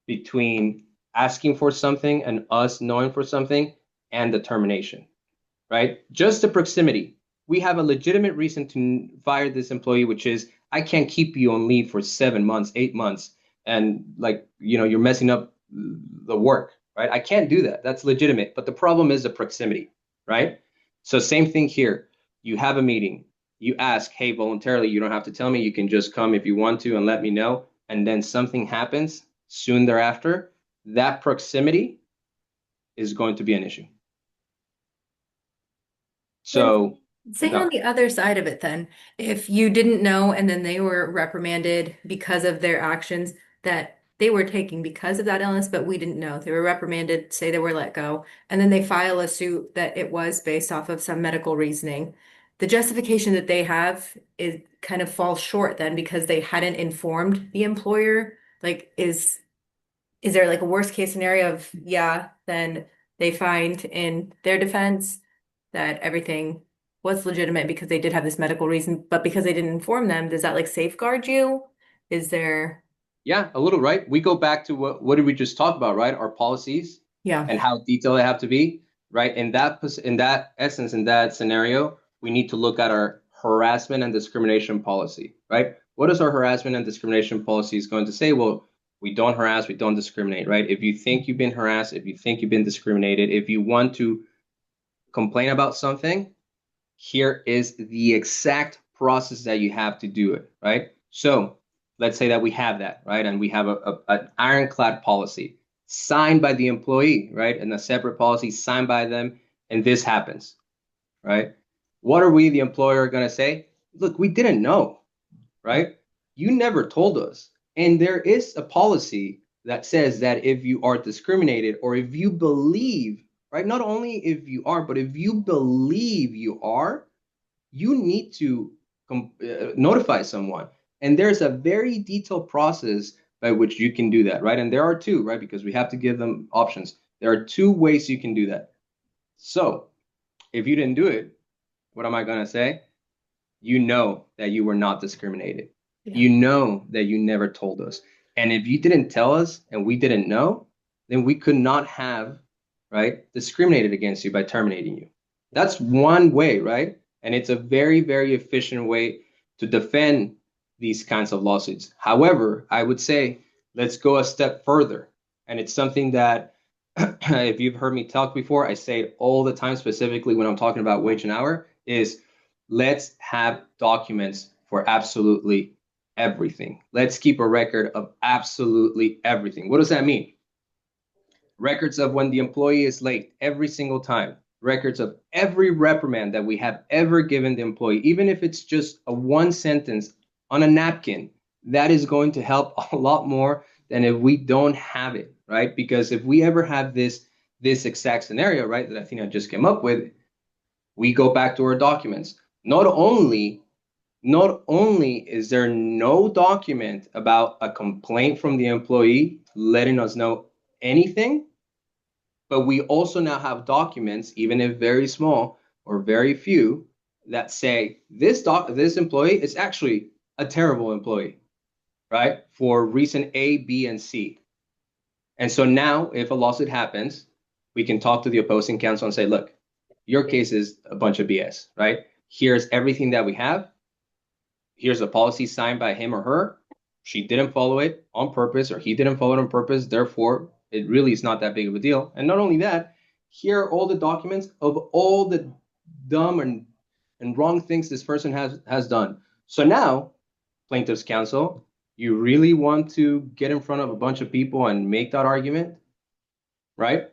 between asking for something and us knowing for something and the termination, right? Just the proximity. We have a legitimate reason to fire this employee, which is I can't keep you on leave for 7 months, 8 months, and like, you're messing up the work, right? I can't do that. That's legitimate. But the problem is the proximity, right? So same thing here. You have a meeting. You ask, hey, voluntarily, you don't have to tell me. You can just come if you want to and let me know. And then something happens soon thereafter. That proximity is going to be an issue. Then So, say on the other side of it then, if you didn't know and then they were reprimanded because of their actions that they were taking because of that illness, but we didn't know. They were reprimanded, say they were let go, and then they file a suit that it was based off of some medical reasoning. The justification that they have is kind of falls short then because they hadn't informed the employer. Like, is there like a worst case scenario of, yeah, then they find in their defense that everything was legitimate because they did have this medical reason, but because they didn't inform them, does that like safeguard you? Is there, yeah, a little, right? We go back to what did we just talk about, right? Our policies yeah, and how detailed they have to be, right? In that essence, in that scenario, we need to look at our harassment and discrimination policy, right? What is our harassment and discrimination policy is going to say? Well, we don't harass, we don't discriminate, right? If you think you've been harassed, if you think you've been discriminated, if you want to complain about something, here is the exact process that you have to do it, right? So let's say that we have that, right? And we have an ironclad policy signed by the employee, right? And a separate policy signed by them, and this happens, right? What are we, the employer, going to say? Look, we didn't know, right? You never told us. And there is a policy that says that if you are discriminated or if you believe, right? Not only if you are, but if you believe you are, you need to notify someone. And there's a very detailed process by which you can do that, right? And there are two, right? Because we have to give them options. There are two ways you can do that. So if you didn't do it, what am I going to say? You know that you were not discriminated. yeah. You know that you never told us. And if you didn't tell us and we didn't know, then we could not have, right, discriminated against you by terminating you. That's one way, right? And it's a very, very efficient way to defend these kinds of lawsuits. However, I would say let's go a step further. And it's something that, if you've heard me talk before, I say it all the time, specifically when I'm talking about wage and hour, is let's have documents for absolutely everything. Let's keep a record of absolutely everything. What does that mean? Records of when the employee is late every single time, records of every reprimand that we have ever given the employee, even if it's just a one sentence on a napkin, that is going to help a lot more than if we don't have it, right? Because if we ever have this exact scenario, right, that I think I just came up with, we go back to our documents. Not only is there no document about a complaint from the employee letting us know anything, but we also now have documents, even if very small or very few, that say this employee is actually a terrible employee, right? For reason A, B, and C. And so now, if a lawsuit happens, we can talk to the opposing counsel and say, look, your case is a bunch of BS, right? Here's everything that we have. Here's a policy signed by him or her. She didn't follow it on purpose, or he didn't follow it on purpose. Therefore, it really is not that big of a deal. And not only that, here are all the documents of all the dumb and wrong things this person has done. So now, plaintiff's counsel, you really want to get in front of a bunch of people and make that argument, right?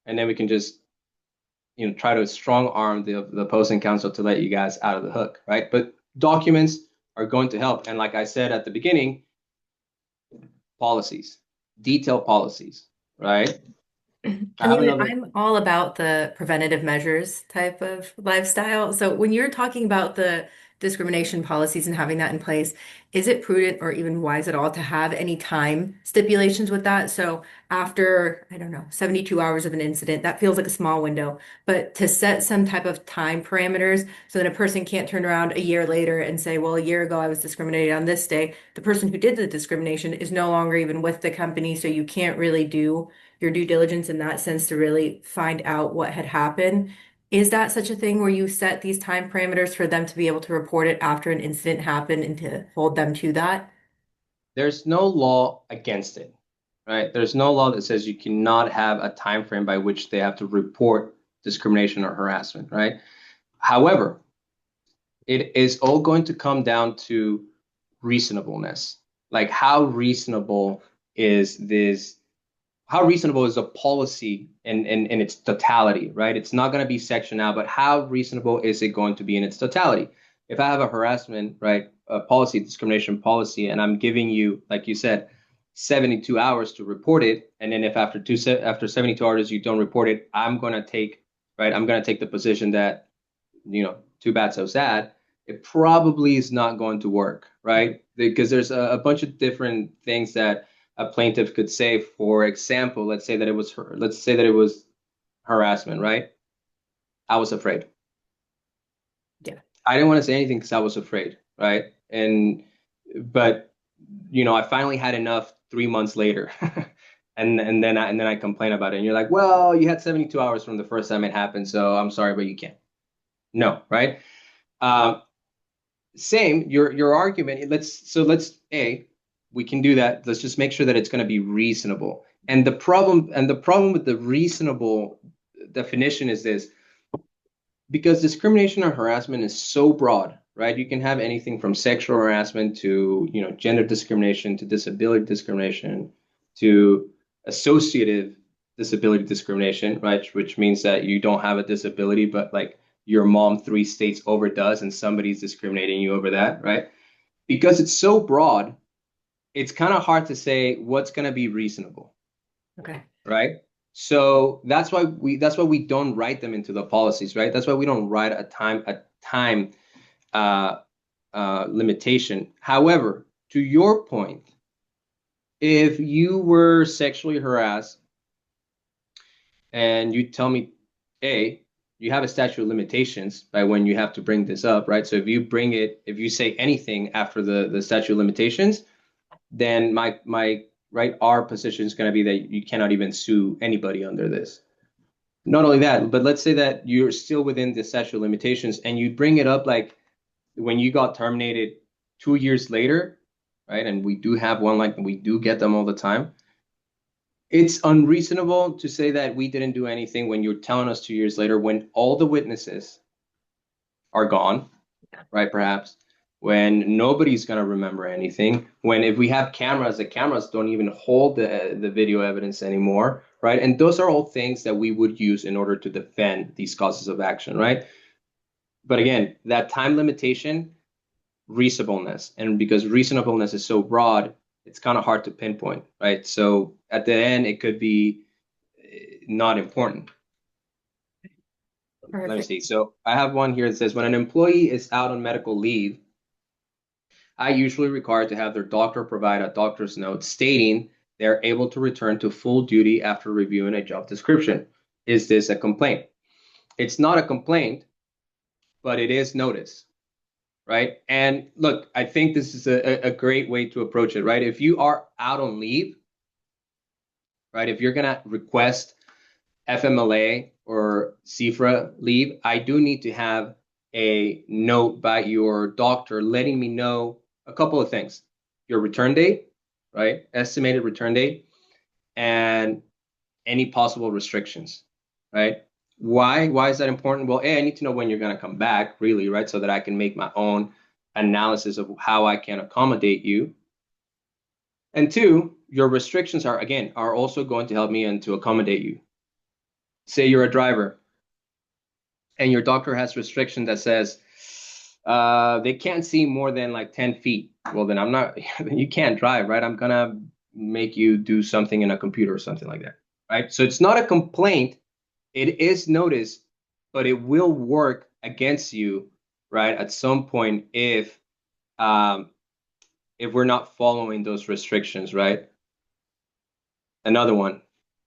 And then we can just try to strong arm the opposing counsel to let you guys out of the hook, right? But documents are going to help. And like I said at the beginning, policies, detailed policies, right? Emilio, I'm all about the preventative measures type of lifestyle. So when you're talking about the discrimination policies and having that in place, is it prudent or even wise at all to have any time stipulations with that? So after, I don't know, 72 hours of an incident, that feels like a small window, but to set some type of time parameters so that a person can't turn around a year later and say, well, a year ago I was discriminated on this day. The person who did the discrimination is no longer even with the company, so you can't really do your due diligence in that sense to really find out what had happened. Is that such a thing where you set these time parameters for them to be able to report it after an incident happened and to hold them to that? There's no law against it, right? There's no law that says you cannot have a time frame by which they have to report discrimination or harassment, right? However, it is all going to come down to reasonableness. Like is this how reasonable is a policy in its totality, right? It's not going to be sectioned out, but how reasonable is it going to be in its totality? If I have a harassment, right, a policy, discrimination policy, and I'm giving you, like you said, 72 hours to report it, and then if after 72 hours you don't report it, I'm going to take the position that, too bad, so sad. It probably is not going to work, right? Because there's a bunch of different things that a plaintiff could say. For example, let's say that it was harassment, right? I was afraid. Yeah. I didn't want to say anything because I was afraid, right? But I finally had enough 3 months later. and then I complain about it. And you're like, well, you had 72 hours from the first time it happened, so I'm sorry, but you can't. No, right? Um, Same, your argument. We can do that. Let's just make sure that it's going to be reasonable. And the problem with the reasonable definition is this: because discrimination or harassment is so broad, right? You can have anything from sexual harassment to, gender discrimination, to disability discrimination, to associative disability discrimination, right? Which means that you don't have a disability, but like your mom 3 states over does, and somebody's discriminating you over that, right? Because it's so broad, it's kind of hard to say what's going to be reasonable, Okay. right? So that's why we don't write them into the policies, right? That's why we don't write a time uh, limitation. However, to your point, if you were sexually harassed and you tell me, A, you have a statute of limitations by when you have to bring this up, right? So if you say anything after the statute of limitations, then our position is going to be that you cannot even sue anybody under this. Not only that, but let's say that you're still within the statute of limitations and you bring it up like when you got terminated 2 years later, right? And we do have one, like we do get them all the time. It's unreasonable to say that we didn't do anything when you're telling us 2 years later, when all the witnesses are gone, right? Perhaps when nobody's going to remember anything, when if we have cameras, the cameras don't even hold the video evidence anymore, right? And those are all things that we would use in order to defend these causes of action, right? But again, that time limitation, reasonableness, and because reasonableness is so broad, it's kind of hard to pinpoint, right? So at the end, it could be not important. Let me Perfect. see. So I have one here that says when an employee is out on medical leave, I usually require to have their doctor provide a doctor's note stating they're able to return to full duty after reviewing a job description. Is this a complaint? It's not a complaint, but it is notice, right? And look, I think this is a great way to approach it, right? If you are out on leave, right, if you're going to request FMLA or CFRA leave, I do need to have a note by your doctor letting me know a couple of things: your return date, right? Estimated return date, and any possible restrictions, right? Why is that important? Well, A, I need to know when you're going to come back, really, right? So that I can make my own analysis of how I can accommodate you. And two, your restrictions are also going to help me and to accommodate you. Say you're a driver and your doctor has restriction that says they can't see more than like 10 feet. Well, then you can't drive, right? I'm going to make you do something in a computer or something like that, right? So it's not a complaint. It is notice, but it will work against you right? At some point, if we're not following those restrictions, right? Another one.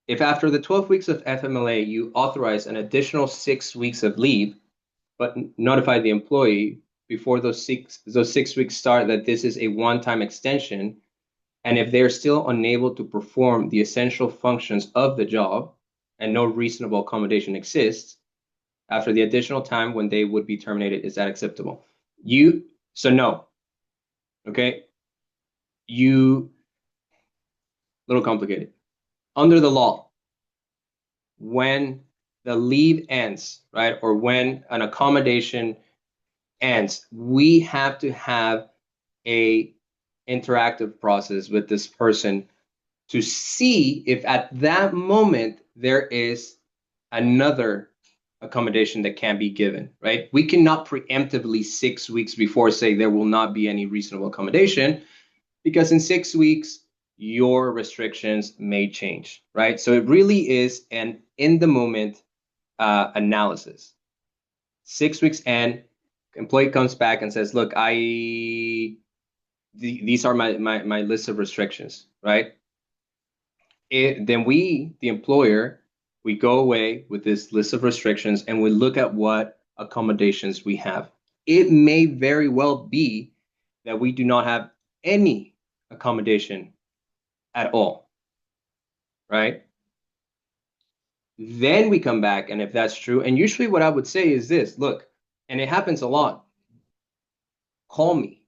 If after the 12 weeks of FMLA, you authorize an additional 6 weeks of leave, but notify the employee before those 6 weeks start that this is a one-time extension, and if they're still unable to perform the essential functions of the job and no reasonable accommodation exists, after the additional time when they would be terminated, is that acceptable? So no, okay? Little complicated. Under the law, when the leave ends, right, or when an accommodation ends, we have to have a interactive process with this person to see if at that moment there is another accommodation that can be given, right? We cannot preemptively 6 weeks before say there will not be any reasonable accommodation, because in 6 weeks your restrictions may change, right? So it really is an in the moment analysis. 6 weeks and employee comes back and says, look, these are my list of restrictions, right? Then we, the employer, we go away with this list of restrictions and we look at what accommodations we have. It may very well be that we do not have any accommodation at all, right? Then we come back, and if that's true, and usually what I would say is this, look, and it happens a lot, call me,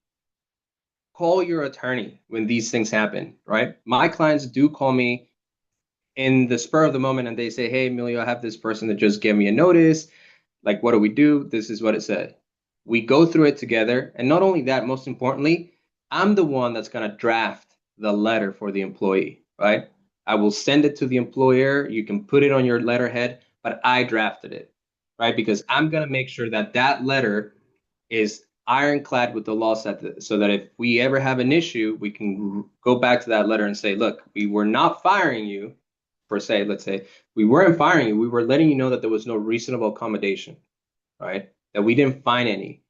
call your attorney when these things happen, right? My clients do call me in the spur of the moment and they say, hey, Emilio, I have this person that just gave me a notice. Like, what do we do? This is what it said. We go through it together. And not only that, most importantly, I'm the one that's going to draft the letter for the employee, right? I will send it to the employer. You can put it on your letterhead, but I drafted it, right? Because I'm going to make sure that that letter is ironclad with the law set, so that if we ever have an issue, we can go back to that letter and say, look, we were not firing you per se. Let's say we weren't firing you. We were letting you know that there was no reasonable accommodation, right? That we didn't find any.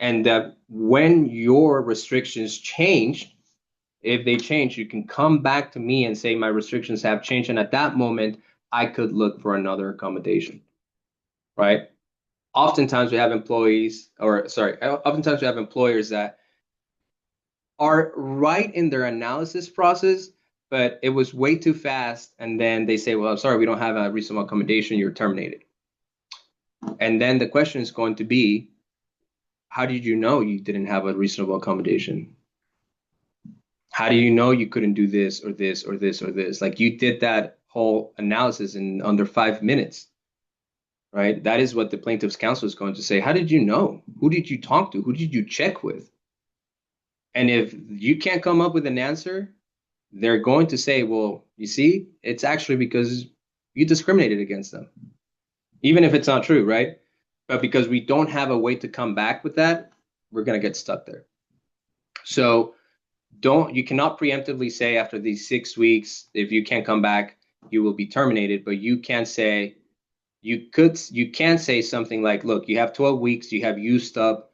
And that when your restrictions change, if they change, you can come back to me and say, my restrictions have changed. And at that moment, I could look for another accommodation, right? Oftentimes we have oftentimes we have employers that are right in their analysis process, but it was way too fast. And then they say, well, I'm sorry, we don't have a reasonable accommodation, you're terminated. And then the question is going to be, how did you know you didn't have a reasonable accommodation? How do you know you couldn't do this or this or this or this? Like, you did that whole analysis in under 5 minutes, right? That is what the plaintiff's counsel is going to say. How did you know? Who did you talk to? Who did you check with? And if you can't come up with an answer, they're going to say, well, you see, it's actually because you discriminated against them, even if it's not true, right? But because we don't have a way to come back with that, we're going to get stuck there. So you cannot preemptively say after these 6 weeks, if you can't come back, you will be terminated. But you can say, you can say something like, look, you have 12 weeks, you have used up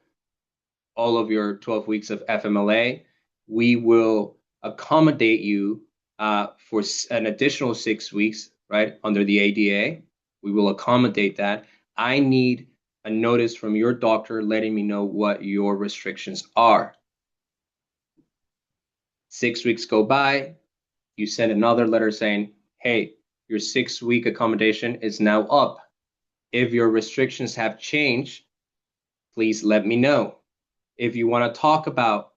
all of your 12 weeks of FMLA. We will accommodate you for an additional 6 weeks, right, under the ADA. We will accommodate that. I need a notice from your doctor letting me know what your restrictions are. 6 weeks go by, you send another letter saying, hey, your 6-week accommodation is now up. If your restrictions have changed, please let me know. If you want to talk about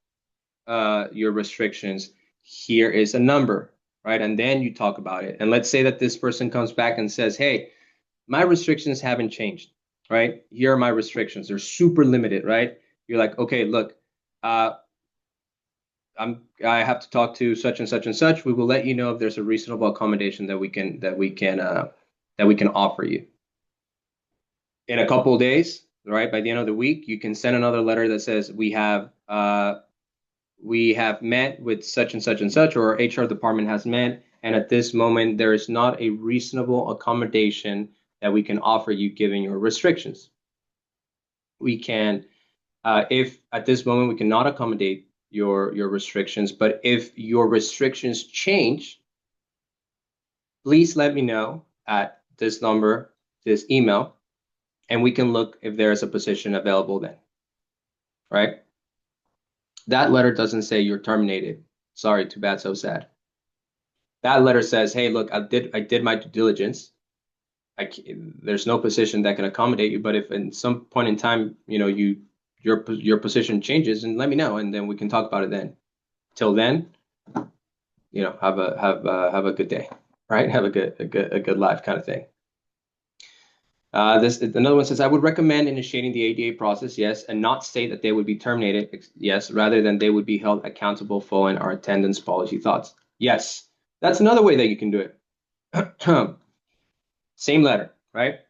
your restrictions, here is a number, right? And then you talk about it. And let's say that this person comes back and says, hey, my restrictions haven't changed, right? Here are my restrictions. They're super limited, right? You're like, okay, look, I have to talk to such and such and such. We will let you know if there's a reasonable accommodation that we can offer you. In a couple of days, right? By the end of the week, you can send another letter that says we have met with such and such and such, or our HR department has met, and at this moment there is not a reasonable accommodation that we can offer you given your restrictions. we can, if at this moment we cannot accommodate your restrictions, but if your restrictions change, please let me know at this number, this email, and we can look if there is a position available then, right? That letter doesn't say you're terminated. Sorry, too bad, so sad. That letter says, hey, look, I did my due diligence. There's no position that can accommodate you, but if in some point in time, your position changes, and let me know, and then we can talk about it then. Till then, have a good day, right? Have a good life kind of thing. This another one says, I would recommend initiating the ADA process, yes, and not state that they would be terminated, yes, rather than they would be held accountable following our attendance policy thoughts. Yes, that's another way that you can do it. Same letter, right?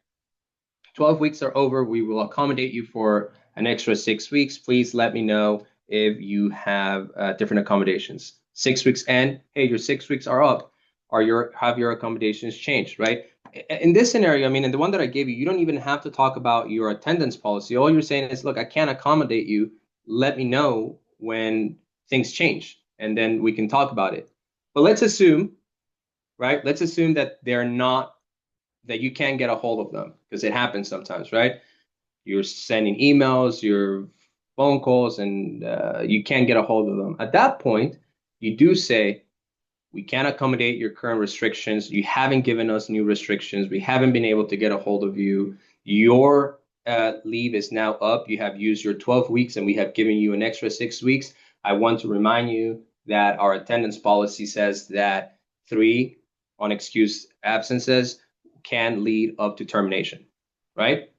12 weeks are over. We will accommodate you for an extra 6 weeks. Please let me know if you have different accommodations. 6 weeks end, hey, your 6 weeks are up. Have your accommodations changed, right? In this scenario, I mean, in the one that I gave you, you don't even have to talk about your attendance policy. All you're saying is, look, I can't accommodate you. Let me know when things change, and then we can talk about it. But let's assume, right? Let's assume that that you can't get a hold of them, because it happens sometimes, right? You're sending emails, your phone calls, and you can't get a hold of them. At that point, you do say, we can't accommodate your current restrictions. You haven't given us new restrictions. We haven't been able to get a hold of you. Your leave is now up. You have used your 12 weeks, and we have given you an extra 6 weeks. I want to remind you that our attendance policy says that 3 unexcused absences can lead up to termination, right?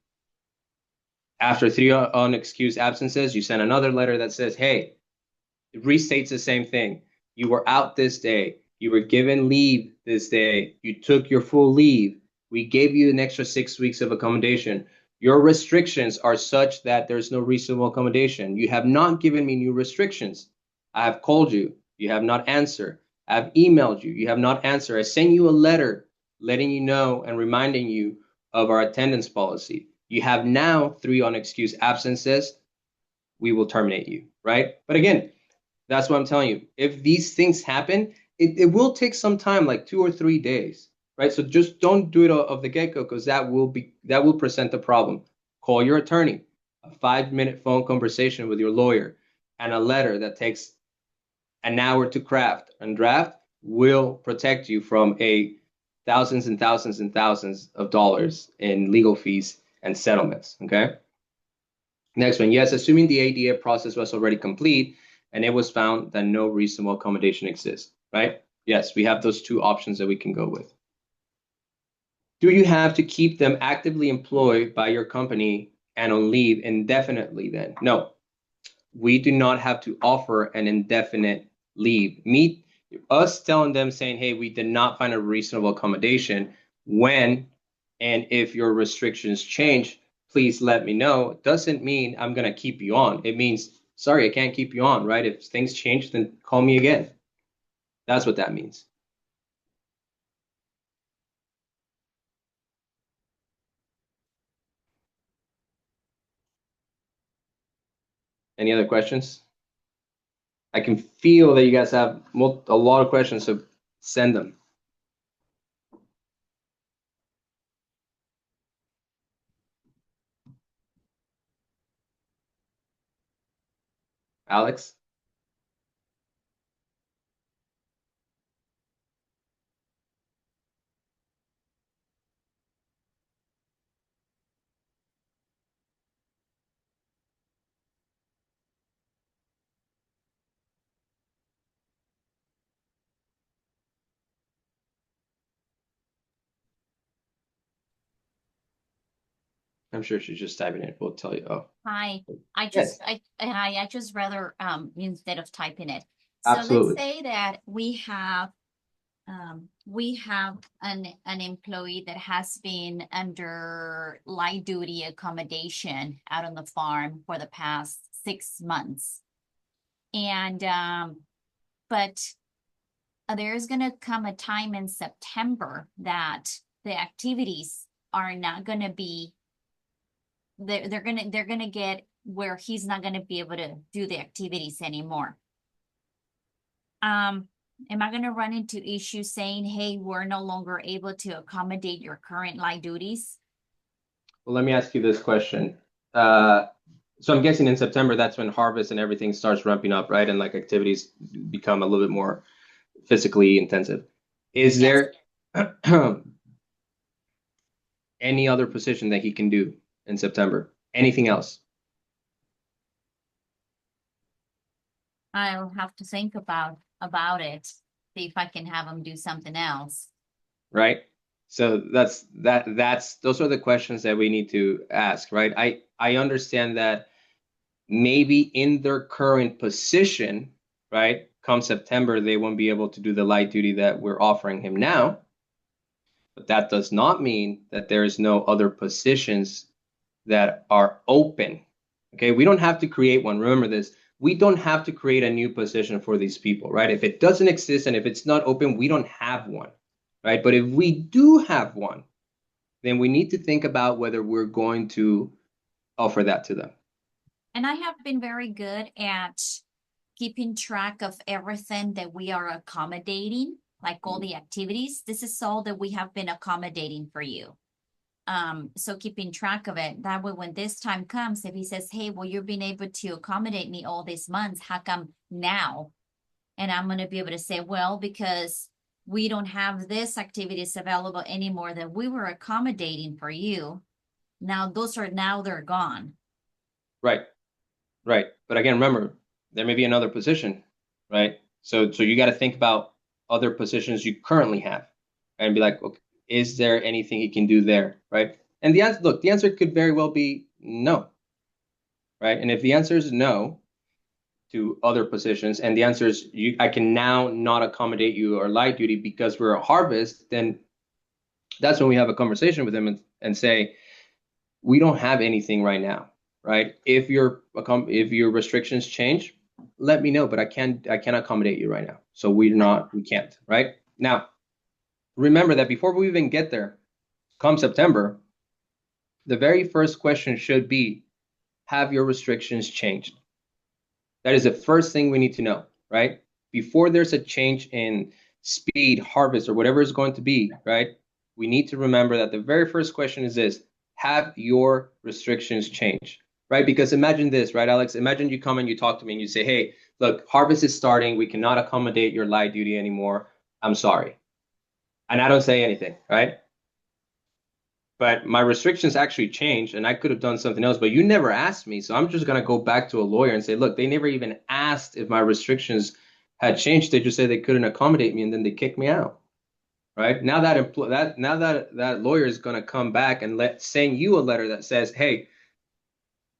After 3 unexcused absences, you send another letter that says, hey, it restates the same thing. You were out this day. You were given leave this day. You took your full leave. We gave you an extra 6 weeks of accommodation. Your restrictions are such that there's no reasonable accommodation. You have not given me new restrictions. I have called you. You have not answered. I've emailed you. You have not answered. I sent you a letter letting you know and reminding you of our attendance policy. You have now 3 unexcused absences. We will terminate you, right? But again, that's what I'm telling you. If these things happen, it will take some time, like 2 or 3 days, right? So just don't do it of the get-go, because that will present a problem. Call your attorney, a 5-minute phone conversation with your lawyer, and a letter that takes an hour to craft and draft will protect you from thousands and thousands and thousands of dollars in legal fees and settlements. Okay. Next one. Yes, assuming the ADA process was already complete and it was found that no reasonable accommodation exists, right? Yes, we have those 2 options that we can go with. Do you have to keep them actively employed by your company and on leave indefinitely then? No, we do not have to offer an indefinite leave. Us telling them, saying, hey, we did not find a reasonable accommodation, when and if your restrictions change, please let me know, doesn't mean I'm going to keep you on. It means, sorry, I can't keep you on, right? If things change, then call me again. That's what that means. Any other questions? I can feel that you guys have a lot of questions, so send them. Alex? I'm sure she's just typing it. We'll tell you. Oh, Hi, yes, I just rather, instead of typing it. So let's absolutely. say that we have an employee that has been under light duty accommodation out on the farm for the past 6 months. And, but there's gonna come a time in September that the activities are not gonna be they're gonna get where he's not gonna be able to do the activities anymore. Am I gonna run into issues saying, hey, we're no longer able to accommodate your current light duties? Well, let me ask you this question. So I'm guessing in September, that's when harvest and everything starts ramping up, right? And like activities become a little bit more physically intensive. Is Yes. there any other position that he can do in September? Anything else? I'll have to think about it, see if I can have him do something else. Right? So that's those are the questions that we need to ask, right? I understand that maybe in their current position, right, come September, they won't be able to do the light duty that we're offering him now. But that does not mean that there is no other positions that are open. Okay, we don't have to create one. Remember this. We don't have to create a new position for these people, right? If it doesn't exist and if it's not open, we don't have one, right? But if we do have one, then we need to think about whether we're going to offer that to them. And I have been very good at keeping track of everything that we are accommodating, like all the activities. This is all that we have been accommodating for you. So keeping track of it. That way, when this time comes, if he says, hey, well, you've been able to accommodate me all these months, how come now? And I'm going to be able to say, well, because we don't have this activities available anymore that we were accommodating for you. Now they're gone. Right, right. But again, remember, there may be another position, right? So you got to think about other positions you currently have and be like, okay, is there anything he can do there, right? And the answer could very well be no, right? And if the answer is no to other positions, and the answer is I can now not accommodate you or light duty because we're a harvest, then that's when we have a conversation with him and say, we don't have anything right now, right? If your restrictions change, let me know, but I can't accommodate you right now. So we can't, right? Now, remember that before we even get there, come September, the very first question should be, have your restrictions changed? That is the first thing we need to know, right? Before there's a change in speed, harvest, or whatever it's going to be, right? We need to remember that the very first question is this: have your restrictions changed, right? Because imagine this, right, Alex? Imagine you come and you talk to me and you say, hey, look, harvest is starting. We cannot accommodate your light duty anymore. I'm sorry. And I don't say anything, right? But my restrictions actually changed and I could have done something else, but you never asked me. So I'm just going to go back to a lawyer and say, look, they never even asked if my restrictions had changed. They just said they couldn't accommodate me and then they kicked me out. Right? Now that lawyer is going to come back and send you a letter that says, hey,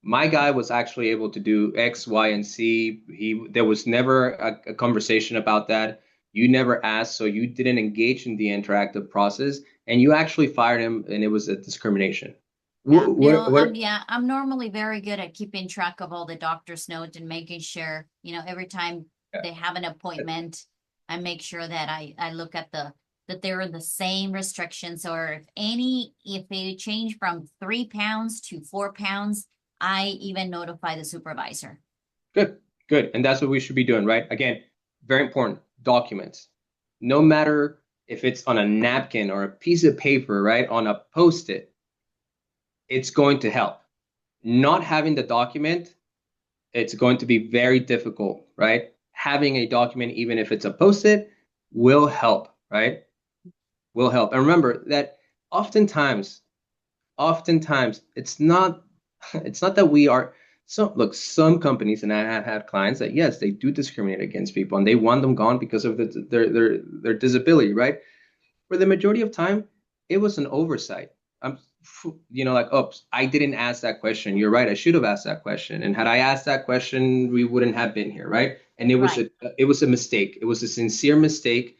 my guy was actually able to do X, Y, and Z. There was never a conversation about that. You never asked, so you didn't engage in the interactive process, and you actually fired him, and it was a discrimination. Yeah, no, What? I'm normally very good at keeping track of all the doctor's notes and making sure, every time they have an appointment, I make sure that I look at that they're in the same restrictions, or if they change from 3 pounds to 4 pounds, I even notify the supervisor. Good, good. And that's what we should be doing, right? Again, very important, documents. No matter if it's on a napkin or a piece of paper, right, on a Post-it, it's going to help. Not having the document, it's going to be very difficult, right? Having a document, even if it's a Post-it, will help, right? Will help. And remember that oftentimes, it's not that we are. So look, some companies, and I have had clients that yes, they do discriminate against people and they want them gone because of their disability, right? For the majority of time, it was an oversight. I'm, like, oops, I didn't ask that question. You're right, I should have asked that question. And had I asked that question, we wouldn't have been here, right? And Right. it was a mistake. It was a sincere mistake.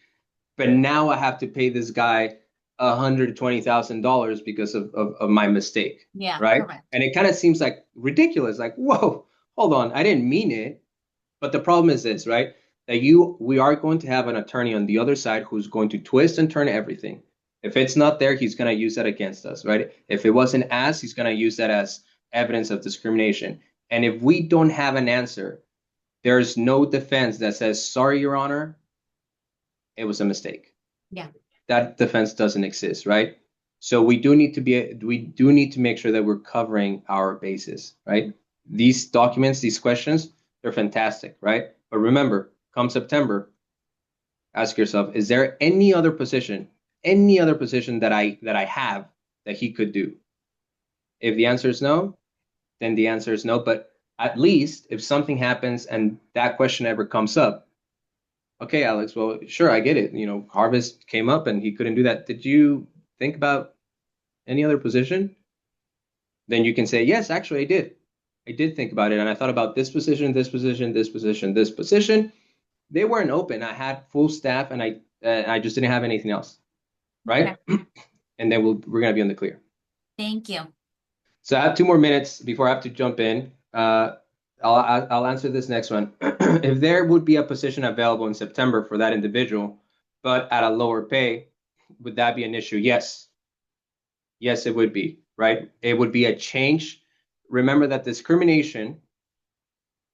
But now I have to pay this guy $120,000 because of my mistake, Yeah, right? correct. And it kind of seems like ridiculous, like, whoa, hold on, I didn't mean it. But the problem is this, right? That we are going to have an attorney on the other side who's going to twist and turn everything. If it's not there, he's going to use that against us, right? If it wasn't asked, he's going to use that as evidence of discrimination. And if we don't have an answer, there's no defense that says, sorry, Your Honor, it was a mistake. Yeah. That defense doesn't exist, right? So we do need to make sure that we're covering our bases, right? These documents, these questions, they're fantastic, right? But remember, come September, ask yourself, is there any other position that I have that he could do? If the answer is no, then the answer is no. But at least if something happens and that question ever comes up, okay, Alex, well, sure, I get it. Harvest came up and he couldn't do that. Did you think about any other position? Then you can say, yes, actually, I did. I did think about it. And I thought about this position, this position, this position, this position. They weren't open. I had full staff and I just didn't have anything else. Right. Okay. And then we're going to be on the clear. Thank you. So I have 2 more minutes before I have to jump in. I'll answer this next one. If there would be a position available in September for that individual, but at a lower pay, would that be an issue? Yes. Yes, it would be, right? It would be a change. Remember that discrimination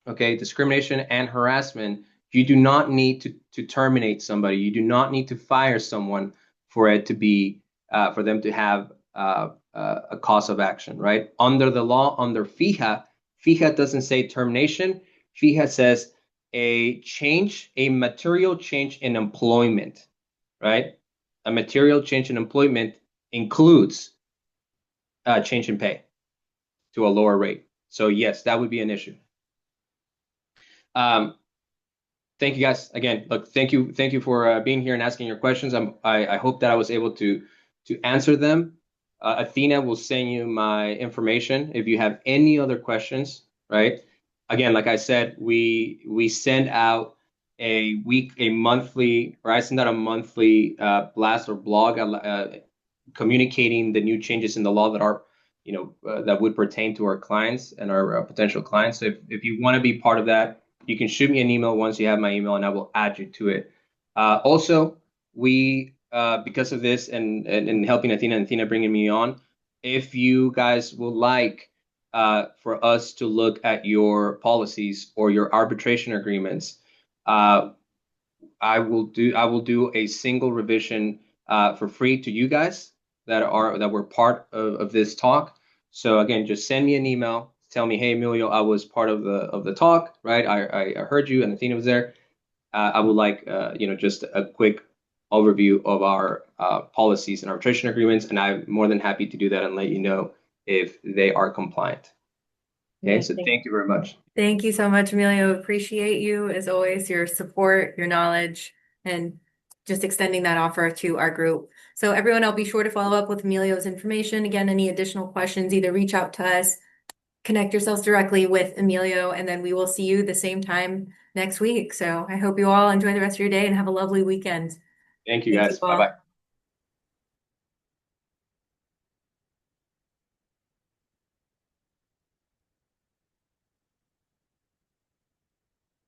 and harassment, you do not need to terminate somebody. You do not need to fire someone for it to be, for them to have a cause of action, right? Under the law, under FIHA doesn't say termination. FIHA says a material change in employment, right? A material change in employment includes a change in pay to a lower rate. So yes, that would be an issue. Thank you guys again. Look, thank you for being here and asking your questions. I hope that I was able to answer them. Athena will send you my information if you have any other questions, right? Again, like I said, we send out I send out a monthly blast or blog communicating the new changes in the law that are, that would pertain to our clients and our potential clients. So if you want to be part of that, you can shoot me an email once you have my email and I will add you to it. Also, because of this and helping Athena bringing me on, if you guys would like for us to look at your policies or your arbitration agreements, I will do a single revision for free to you guys that were part of this talk. So again, just send me an email, tell me, hey Emilio, I was part of the talk, right? I heard you and Athena was there. I would like just a quick overview of our policies and arbitration agreements, and I'm more than happy to do that and let you know if they are compliant. Okay, so thank you very much. Thank you so much, Emilio. Appreciate you as always, your support, your knowledge, and just extending that offer to our group. So everyone, I'll be sure to follow up with Emilio's information. Again, any additional questions, either reach out to us, connect yourselves directly with Emilio, and then we will see you the same time next week. So I hope you all enjoy the rest of your day and have a lovely weekend. Thank you, Thank guys. you all. Bye-bye.